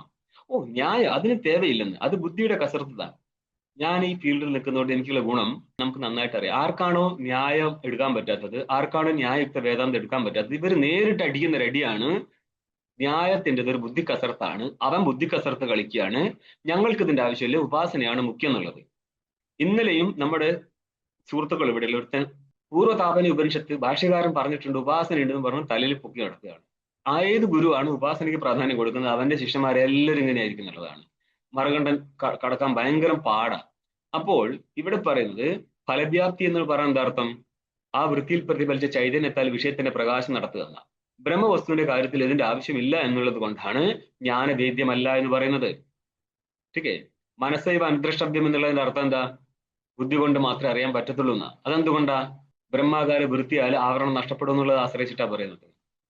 അതിന് തേവയില്ലെന്ന്, അത് ബുദ്ധിയുടെ കസർത്തതാണ്. ഞാൻ ഈ ഫീൽഡിൽ നിൽക്കുന്നതുകൊണ്ട് എനിക്കുള്ള ഗുണം നമുക്ക് നന്നായിട്ട് അറിയാം. ആർക്കാണോ ന്യായം എടുക്കാൻ പറ്റാത്തത്, ആർക്കാണോ ന്യായയുക്ത വേദാന്തം എടുക്കാൻ പറ്റാത്തത്, ഇവർ നേരിട്ട് അടിക്കുന്ന ഒരു അടിയാണ് ന്യായത്തിൻ്റെ ഒരു ബുദ്ധി കസർത്താണ്. അവൻ ബുദ്ധി കസർത്ത് കളിക്കുകയാണ്, ഞങ്ങൾക്ക് ഇതിന്റെ ആവശ്യമില്ല, ഉപാസനയാണ് മുഖ്യം എന്നുള്ളത്. ഇന്നലെയും നമ്മുടെ സുഹൃത്തുക്കൾ ഇവിടെയുള്ള ഒരുത്തൻ പൂർവ്വതാപന ഉപനിഷത്ത് ഭാഷ്യകാരൻ പറഞ്ഞിട്ടുണ്ട് ഉപാസന ഉണ്ടെന്ന് പറഞ്ഞ് തലയിൽ പൊക്കി നടത്തുകയാണ്. ഏത് ഗുരുവാണ് ഉപാസനയ്ക്ക് പ്രാധാന്യം കൊടുക്കുന്നത്? അവന്റെ ശിഷ്യന്മാരെല്ലാവരും ഇങ്ങനെ ആയിരിക്കും എന്നുള്ളതാണ്. മറുകണ്ഠൻ കടക്കാൻ ഭയങ്കര പാടാ. അപ്പോൾ ഇവിടെ പറയുന്നത് ഫലവ്യാപ്തി എന്ന് പറയാൻ എന്താ അർത്ഥം? ആ വൃത്തിയിൽ പ്രതിഫലിച്ച ചൈതന്യത്താൽ വിഷയത്തിന്റെ പ്രകാശം നടത്തുക എന്ന. ബ്രഹ്മവസ്തുവിന്റെ കാര്യത്തിൽ ഇതിന്റെ ആവശ്യമില്ല എന്നുള്ളത് കൊണ്ടാണ് ജ്ഞാനവേദ്യമല്ല എന്ന് പറയുന്നത്. ഓക്കെ, മനസ്സൈവ അനുദ്രഷ്ടവ്യം എന്നുള്ളതിന്റെ അർത്ഥം എന്താ? ബുദ്ധി കൊണ്ട് മാത്രമേ അറിയാൻ പറ്റത്തുള്ളൂ എന്നാ. അതെന്തുകൊണ്ടാ? ബ്രഹ്മാകാര വൃത്തിയാൽ ആവരണം നഷ്ടപ്പെടും എന്നുള്ളത് ആശ്രയിച്ചിട്ടാ പറയുന്നത്.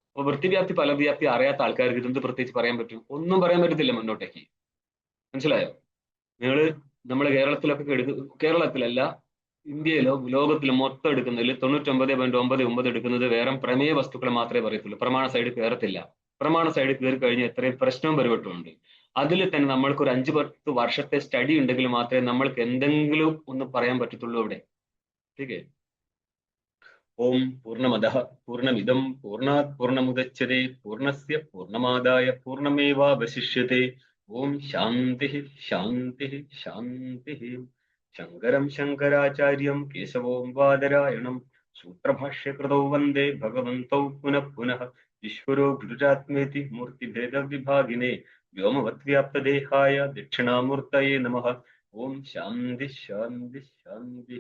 അപ്പൊ വൃത്തിവ്യാപ്തി ഫലവ്യാപ്തി അറിയാത്ത ആൾക്കാർക്ക് ഇതെന്ത് പ്രത്യേകിച്ച് പറയാൻ പറ്റും? ഒന്നും പറയാൻ പറ്റത്തില്ല മുന്നോട്ടേക്ക്. മനസ്സിലായോ? നമ്മൾ കേരളത്തിലല്ല, ഇന്ത്യയിലോ ലോകത്തിലോ മൊത്തം എടുക്കുന്നതിൽ 99.99 എടുക്കുന്നത് വേറെ പ്രമേയ വസ്തുക്കളെ മാത്രമേ പറയത്തുള്ളൂ. പ്രമാണ സൈഡ് കയറത്തില്ല. പ്രമാണ സൈഡ് കയറി കഴിഞ്ഞാൽ എത്രയും പ്രശ്നവും പരിവട്ടമുണ്ട്. അതിൽ തന്നെ നമ്മൾക്ക് ഒരു 5-10 വർഷത്തെ സ്റ്റഡി ഉണ്ടെങ്കിൽ മാത്രമേ നമ്മൾക്ക് എന്തെങ്കിലും ഒന്ന് പറയാൻ പറ്റത്തുള്ളൂ അവിടെ. ഓക്കെ. ഓം പൂർണ്ണമദഃ പൂർണ്ണമിദം പൂർണ്ണാത് പൂർണ്ണമുദച്യതേ പൂർണ്ണസ്യ പൂർണ്ണമാദായ പൂർണ്ണമേവാവശിഷ്യതേ. ഓം ശാന്തി ശാന്തി ശാന്തി. ശങ്കരം ശങ്കരാചാര്യം കേശവോം വാദരായണം സൂത്രഭാഷ്യകൃതൗ വന്ദേ ഭഗവന്തൗ പുനഃ പുനഃ. ഈശ്വരോ ഗുരുരാത്മേതി മൂർത്തിഭേദവിഭാഗിനേ വ്യോമവദ്വ്യാപ്തദേഹായ ദക്ഷിണാമൂർത്തയേ നമഃ. ഓം ശാന്തി ശാന്തി ശാന്തി.